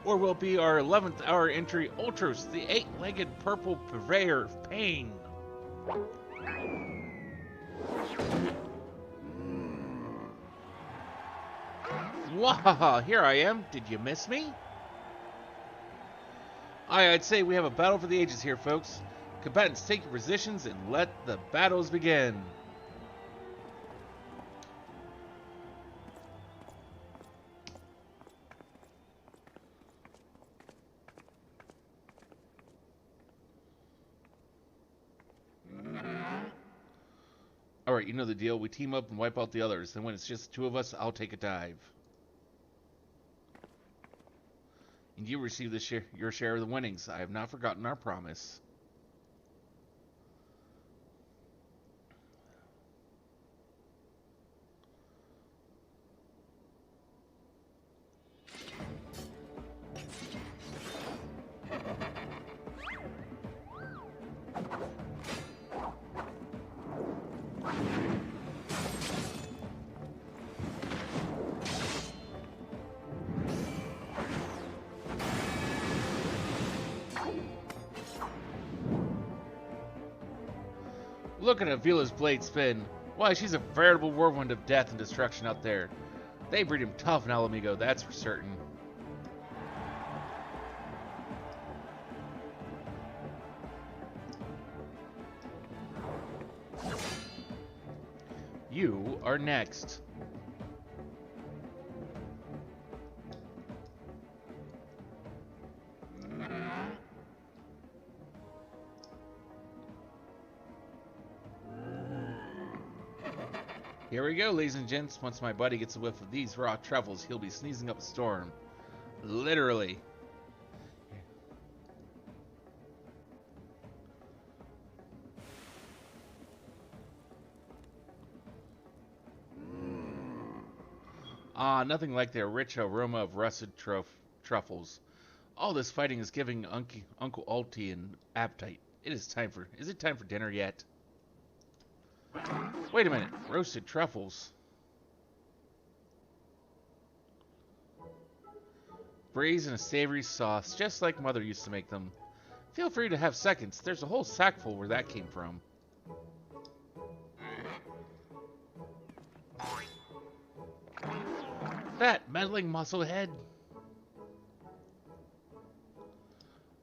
Or will it be our 11th hour entry, Ultros, the 8-legged purple purveyor of pain? Wahaha, here I am. Did you miss me? I'd say we have a battle for the ages here, folks. Combatants, take your positions and let the battles begin. Alright, you know the deal. We team up and wipe out the others. Then when it's just the two of us, I'll take a dive. And you receive your share of the winnings. I have not forgotten our promise. Look at Avila's blade spin. Why, she's a veritable whirlwind of death and destruction out there. They breed him tough in Alamigo, that's for certain. You are next. Here we go, ladies and gents. Once my buddy gets a whiff of these raw truffles, he'll be sneezing up a storm. Literally. Ah, nothing like their rich aroma of rusted truffles. All this fighting is giving Uncle Alti an appetite. Is it time for dinner yet? Wait a minute, roasted truffles. Braised in a savory sauce, just like Mother used to make them. Feel free to have seconds. There's a whole sackful where that came from. That meddling musclehead.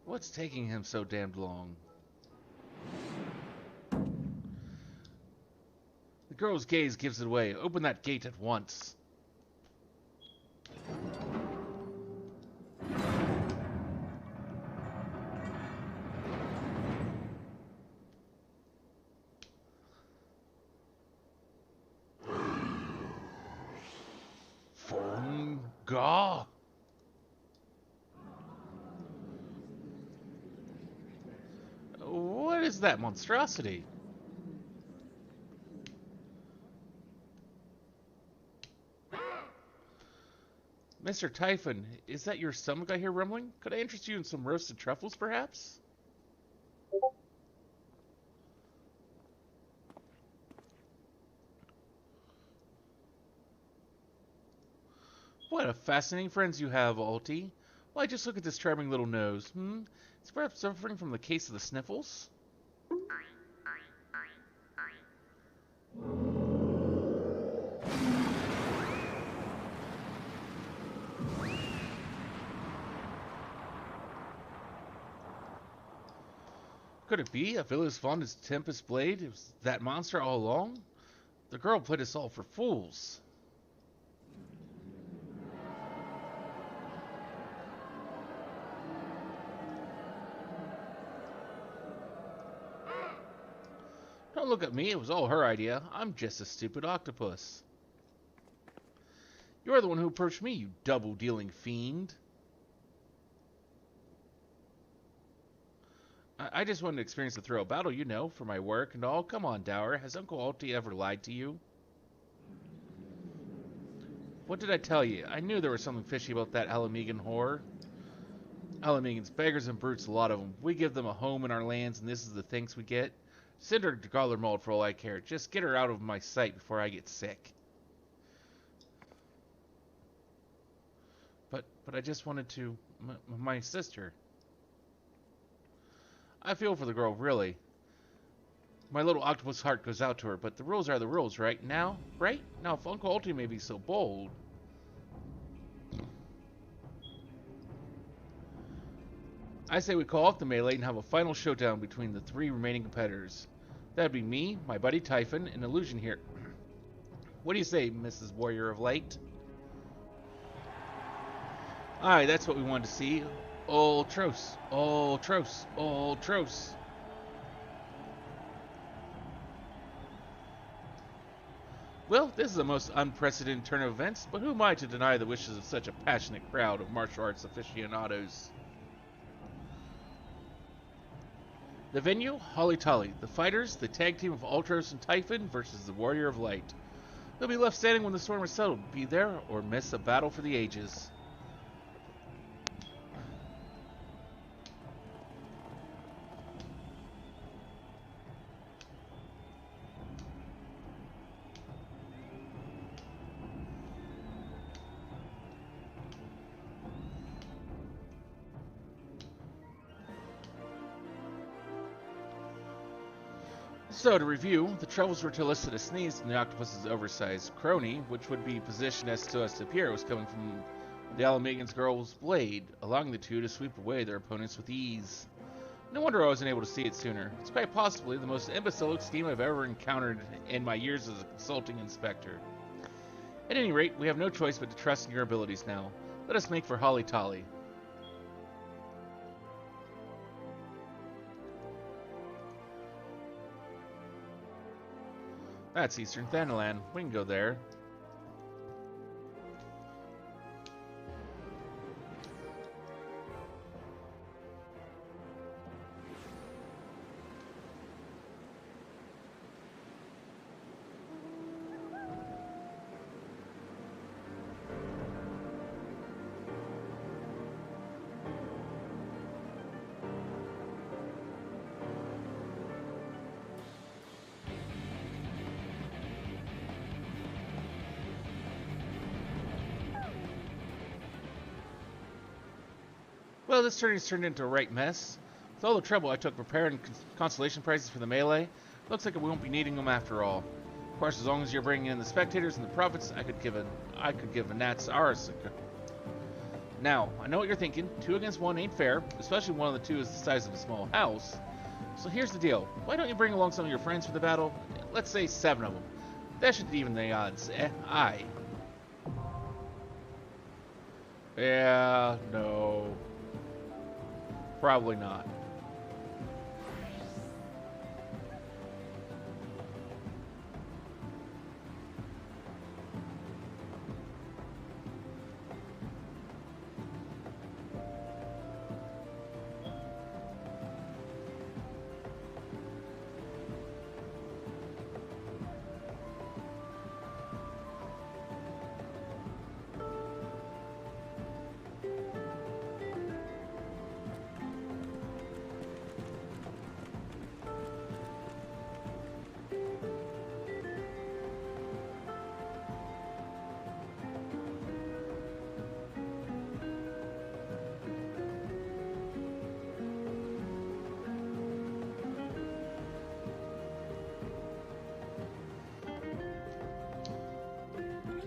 What's taking him so damned long? The girl's gaze gives it away. Open that gate at once. Funga. What is that monstrosity? Mr. Typhon, is that your stomach I hear rumbling? Could I interest you in some roasted truffles, perhaps? What a fascinating friends you have, Alti. Why, just look at this charming little nose. Is perhaps suffering from the case of the sniffles? Could it be Avila's fondest Tempest Blade? It was that monster all along? The girl played us all for fools. Don't look at me, it was all her idea. I'm just a stupid octopus. You're the one who approached me, you double-dealing fiend. I just wanted to experience the thrill of battle, you know, for my work and all. Come on, Dower. Has Uncle Alti ever lied to you? What did I tell you? I knew there was something fishy about that Alamigan whore. Alamigans, beggars and brutes, a lot of them. We give them a home in our lands, and this is the thanks we get. Send her to Garler Mold for all I care. Just get her out of my sight before I get sick. But I just wanted to... my sister... I feel for the girl, really. My little octopus heart goes out to her, but the rules are the rules, right? Now, if Uncle Alti may be so bold... I say we call off the melee and have a final showdown between the three remaining competitors. That'd be me, my buddy Typhon, and Illusion here. What do you say, Mrs. Warrior of Light? Aye, that's what we wanted to see. Ultros, Ultros, Ultros. Well, this is a most unprecedented turn of events, but who am I to deny the wishes of such a passionate crowd of martial arts aficionados? The venue, Holly Tolly. The fighters, the tag team of Ultros and Typhon versus the Warrior of Light. They'll be left standing when the storm is settled. Be there or miss a battle for the ages. So, to review, the troubles were to elicit a sneeze from the octopus's oversized crony, which would be positioned as so as to appear it was coming from the Alamagan's girl's blade, allowing the two to sweep away their opponents with ease. No wonder I wasn't able to see it sooner. It's quite possibly the most imbecilic scheme I've ever encountered in my years as a consulting inspector. At any rate, we have no choice but to trust in your abilities now. Let us make for Holly Tolly. That's Eastern Thanalan. We can go there. Well, this turning's turned into a right mess. With all the trouble I took preparing consolation prizes for the melee, looks like we won't be needing them after all. Of course, as long as you're bringing in the spectators and the profits, I could give a gnat's arse. Now, I know what you're thinking. 2 against 1 ain't fair, especially one of the two is the size of a small house. So here's the deal. Why don't you bring along some of your friends for the battle? Let's say 7 of them. That should even the odds. Aye. Yeah, no. Probably not.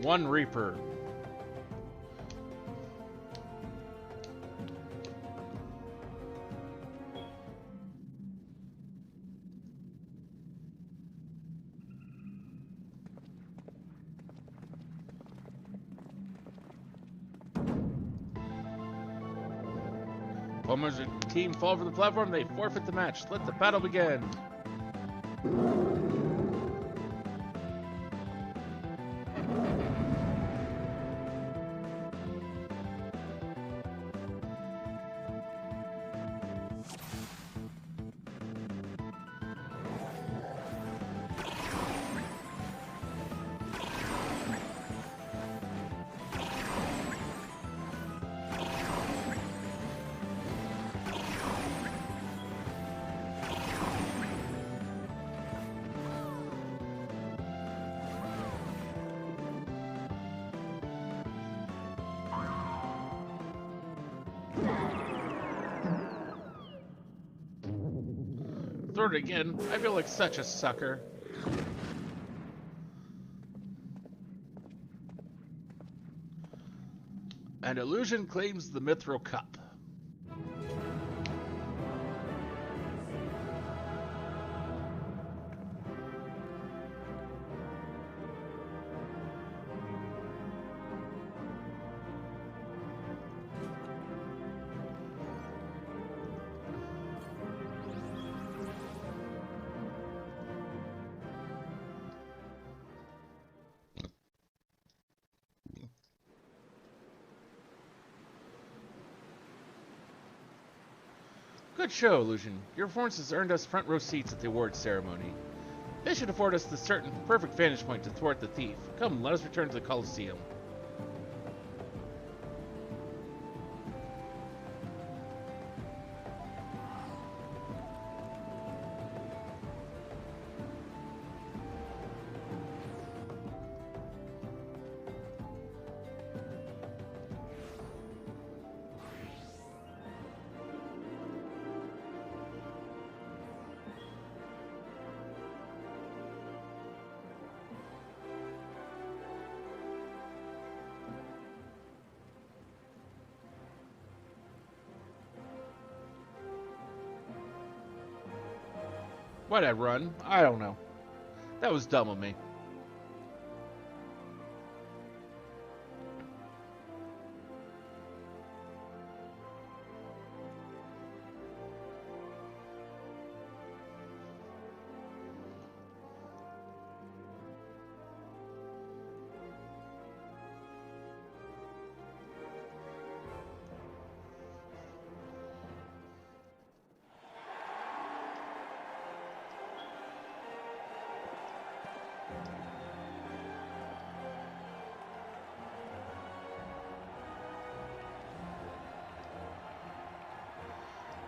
One Reaper. Opponent's team fall from the platform, they forfeit the match. Let the battle begin. Throw it again. I feel like such a sucker. And Illusion claims the Mithril Cup. Good show, Illusion. Your performance has earned us front row seats at the awards ceremony. This should afford us the certain perfect vantage point to thwart the thief. Come, let us return to the coliseum. Why'd I run? I don't know. That was dumb of me.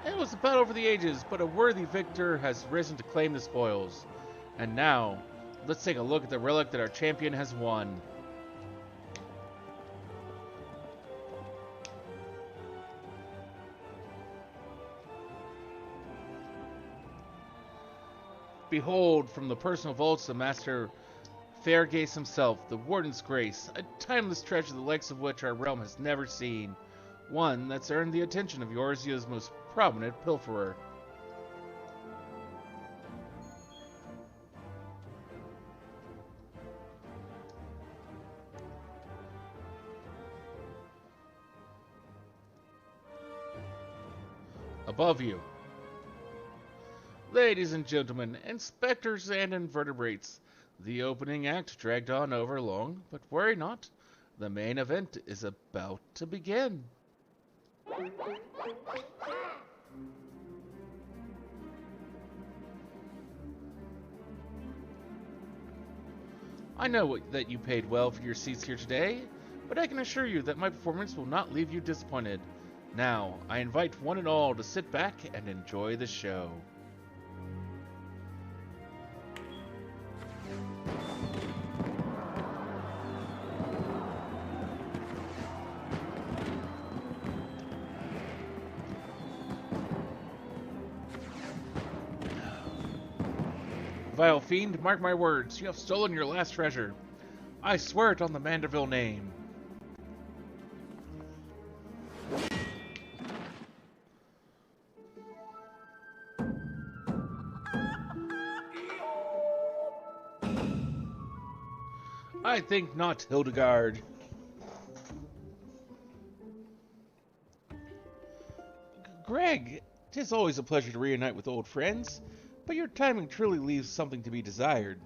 It was a battle over the ages, but a worthy victor has risen to claim the spoils. And now, let's take a look at the relic that our champion has won. Behold, from the personal vaults of Master Fairgaze himself, the Warden's Grace, a timeless treasure the likes of which our realm has never seen. One that's earned the attention of Eorzea's most prominent pilferer. Above you. Ladies and gentlemen, inspectors and invertebrates, the opening act dragged on over long, but worry not, the main event is about to begin. I know that you paid well for your seats here today, but I can assure you that my performance will not leave you disappointed. Now, I invite one and all to sit back and enjoy the show. Vile fiend, mark my words, you have stolen your last treasure. I swear it on the Mandeville name. I think not, Hildegard. Greg, 'tis always a pleasure to reunite with old friends, but your timing truly leaves something to be desired.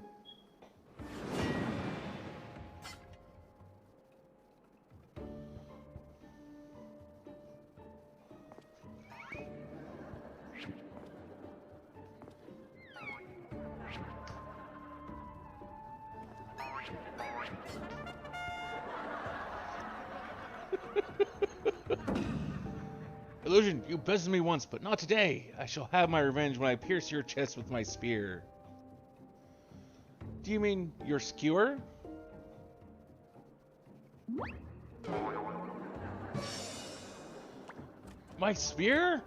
Illusion, you bested me once, but not today. I shall have my revenge when I pierce your chest with my spear. Do you mean your skewer? My spear?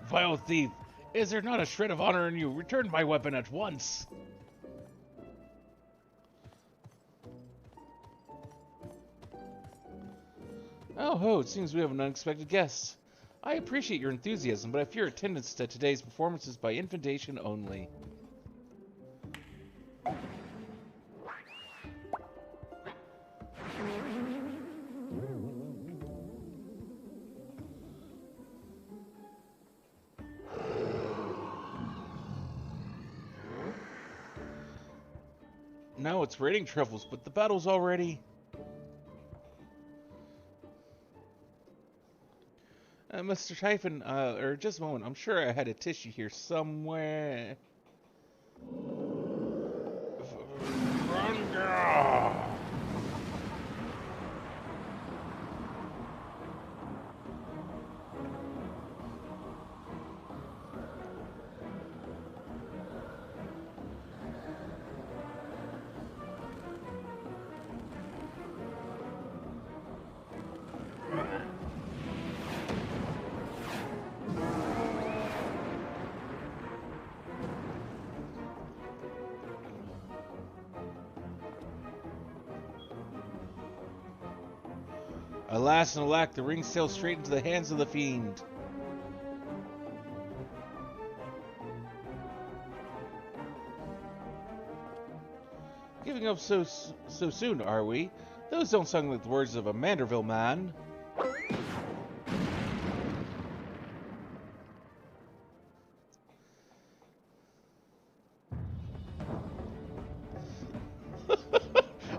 Vile thief, is there not a shred of honor in you? Return my weapon at once. Oh ho, it seems we have an unexpected guest. I appreciate your enthusiasm, but I fear attendance at today's performance is by invitation only. Now it's raining truffles, but the battle's already... Mr. Typhon, or just a moment. I'm sure I had a tissue here somewhere. Alas and alack, the ring sails straight into the hands of the fiend. Giving up so soon, are we? Those don't sound like the words of a Manderville man.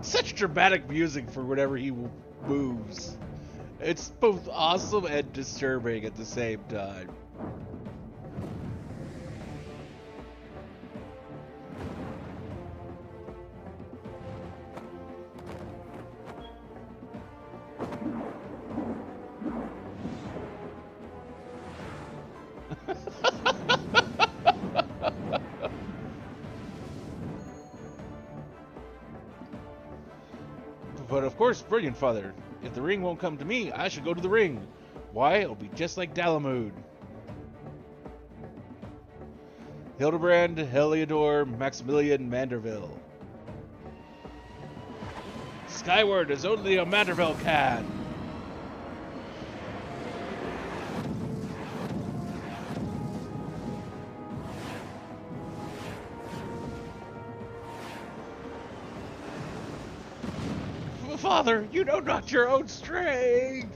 Such dramatic music for whenever he moves. It's both awesome and disturbing at the same time. But of course, brilliant father. If the ring won't come to me, I should go to the ring. Why, it'll be just like Dalamud. Hildibrand, Heliodor, Maximilian, Manderville. Skyward as only a Manderville can. Father, you know not your own strength.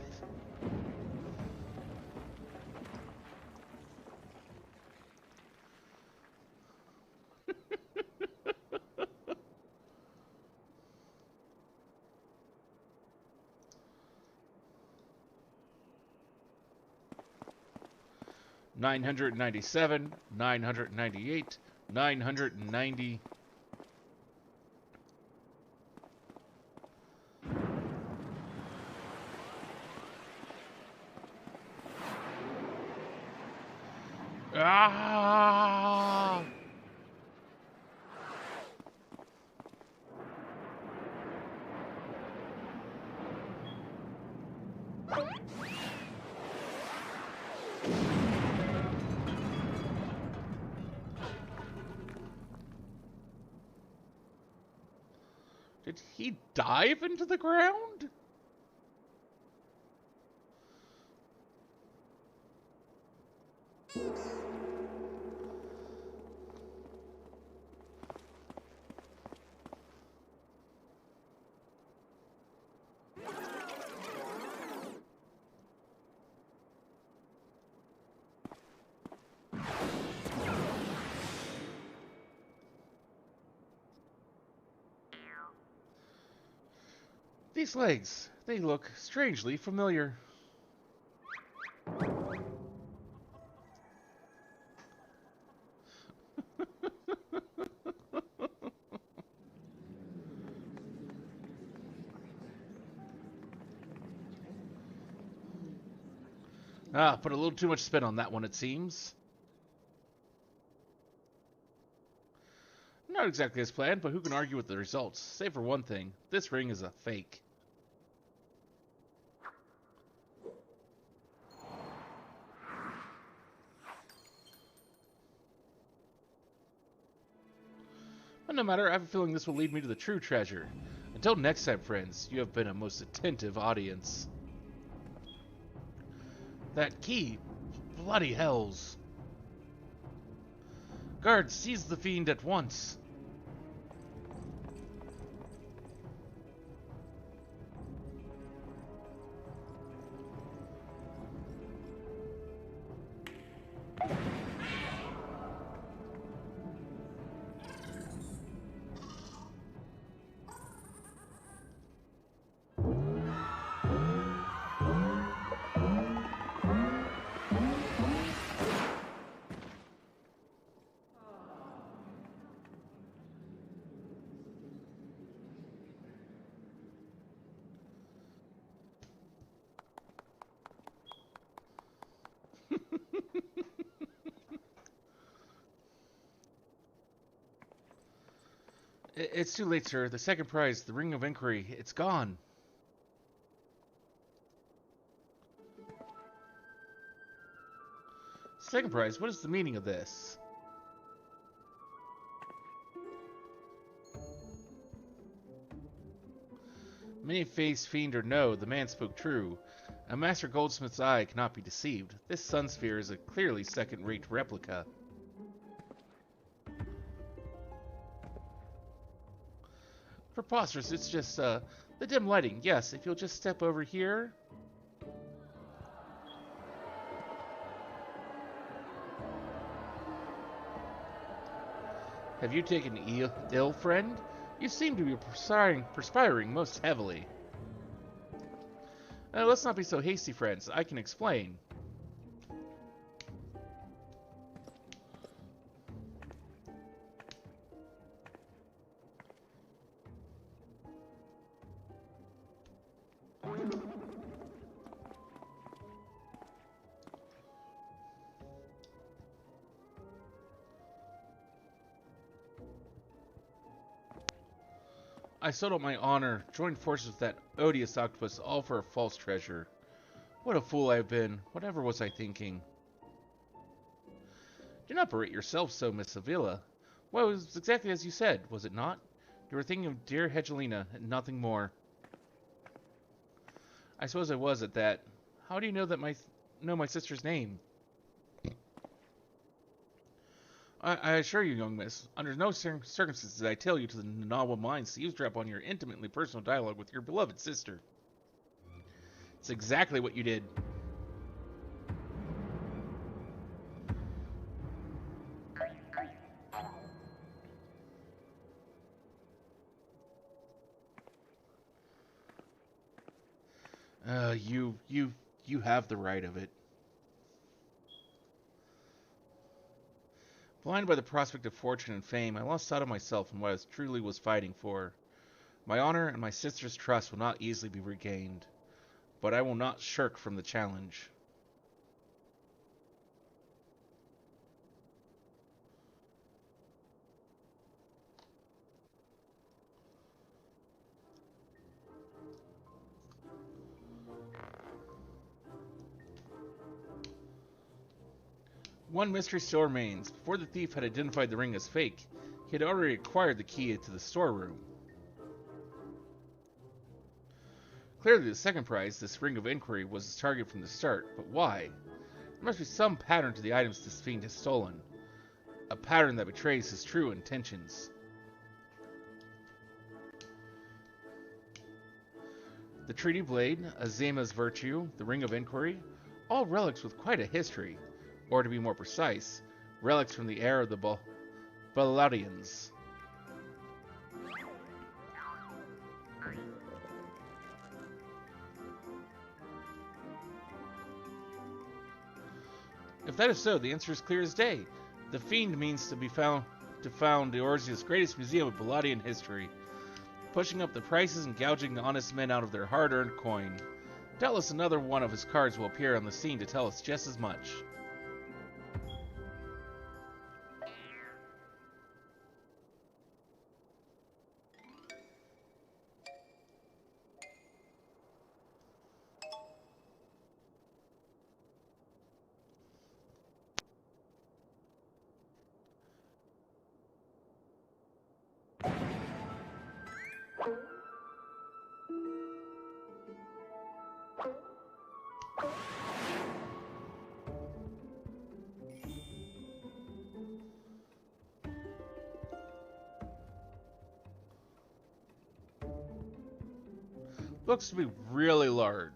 $997, $998, $990. Ah! Did he dive into the ground? These legs, they look strangely familiar. Put a little too much spin on that one, it seems. Not exactly as planned, but who can argue with the results? Save for one thing, this ring is a fake. But no matter, I have a feeling this will lead me to the true treasure. Until next time, friends, you have been a most attentive audience. That key, bloody hells. Guards, seize the fiend at once. It's too late, sir. The second prize, the Ring of Inquiry, it's gone. Second prize, what is the meaning of this? Many face fiend or no, the man spoke true. A master goldsmith's eye cannot be deceived. This sun sphere is a clearly second-rate replica. Preposterous, it's just, the dim lighting. Yes, if you'll just step over here. Have you taken ill, friend? You seem to be perspiring most heavily. Let's not be so hasty, friends. I can explain. I sold out my honor, joined forces with that odious octopus, all for a false treasure. What a fool I've been. Whatever was I thinking? Do not berate yourself so, Miss Avila. Well, it was exactly as you said, was it not? You were thinking of dear Hedgelina, and nothing more. I suppose I was at that. How do you know that my sister's name? I assure you, young miss, under no circumstances did I tell you to the novel minds to eavesdrop on your intimately personal dialogue with your beloved sister. It's exactly what you did. You have the right of it. Blinded by the prospect of fortune and fame, I lost sight of myself and what I truly was fighting for. My honor and my sister's trust will not easily be regained, but I will not shirk from the challenge. One mystery still remains. Before the thief had identified the ring as fake, he had already acquired the key to the storeroom. Clearly the second prize, this Ring of Inquiry, was his target from the start, but why? There must be some pattern to the items this fiend has stolen. A pattern that betrays his true intentions. The Treaty Blade, Azema's Virtue, the Ring of Inquiry, all relics with quite a history. Or to be more precise, relics from the era of the Balaudians. If that is so, the answer is clear as day. The fiend means to found Eorzea's greatest museum of Balaudian history, pushing up the prices and gouging the honest men out of their hard-earned coin. Doubtless another one of his cards will appear on the scene to tell us just as much. Looks to be really large.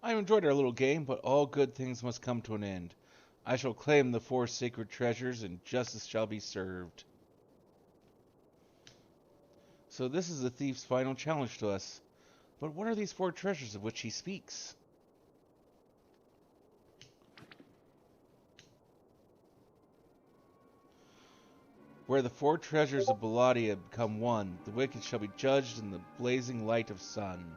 I enjoyed our little game, but all good things must come to an end. I shall claim the 4 sacred treasures, and justice shall be served. So this is the thief's final challenge to us. But what are these 4 treasures of which he speaks? Where the 4 treasures of Belladia become one, the wicked shall be judged in the blazing light of sun.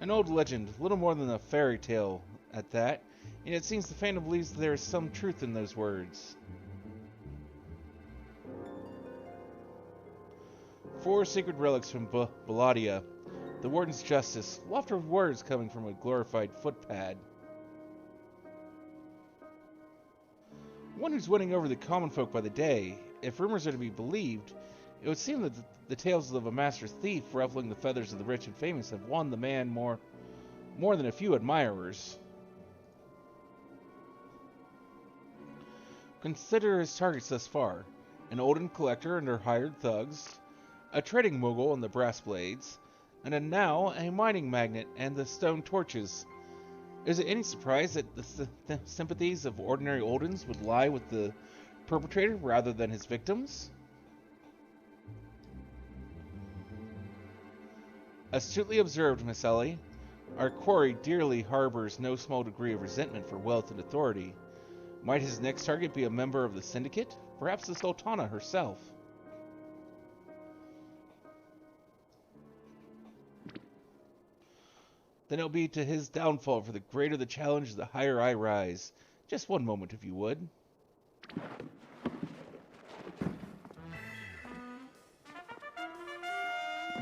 An old legend, little more than a fairy tale at that, and it seems the fandom believes there is some truth in those words. 4 sacred relics from Belladia. The Warden's justice, lofty words coming from a glorified footpad. One who's winning over the common folk by the day. If rumors are to be believed, it would seem that the tales of a master thief ruffling the feathers of the rich and famous have won the man more than a few admirers. Consider his targets thus far: an olden collector under hired thugs, a trading mogul on the brass blades, and now a mining magnate and the stone torches. Is it any surprise that the sympathies of ordinary Oldens would lie with the perpetrator rather than his victims? Astutely observed, Miss Ellie. Our quarry dearly harbors no small degree of resentment for wealth and authority. Might his next target be a member of the syndicate? Perhaps the Sultana herself? Then it'll be to his downfall, for the greater the challenge, the higher I rise. Just one moment, if you would.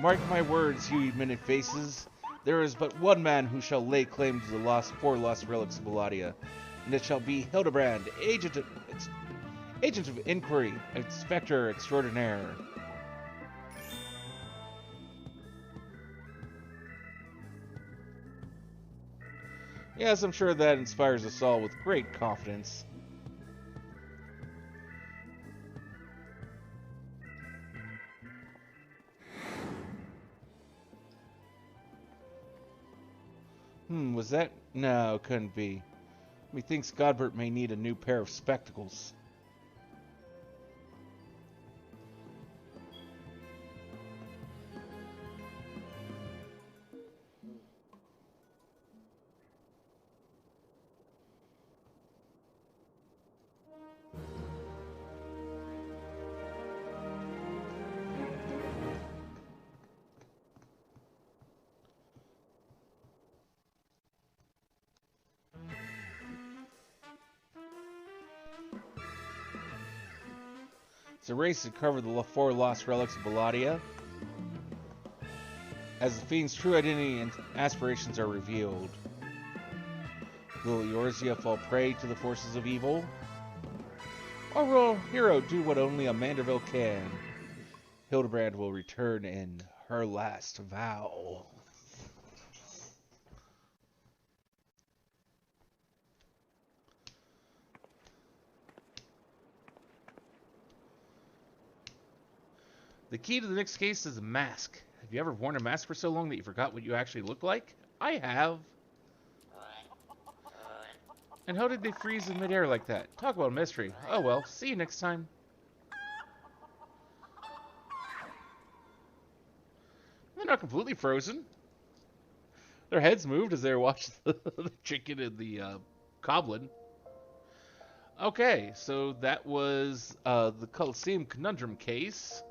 Mark my words, you minute faces. There is but one man who shall lay claim to the 4 lost relics of Belladia, and it shall be Hildibrand, agent of inquiry, inspector extraordinaire. Yes, I'm sure that inspires us all with great confidence. Was that? No, it couldn't be. Methinks Godbert may need a new pair of spectacles. It's a race to cover the 4 lost relics of Belladia, as the fiend's true identity and aspirations are revealed. Will Eorzea fall prey to the forces of evil? Or will our hero do what only a Manderville can? Hildibrand will return in her last vow. The key to the next case is a mask. Have you ever worn a mask for so long that you forgot what you actually look like? I have. And how did they freeze in midair like that? Talk about a mystery. Oh well, see you next time. They're not completely frozen. Their heads moved as they were watching the chicken and the goblin. Okay, so that was the Coliseum conundrum case.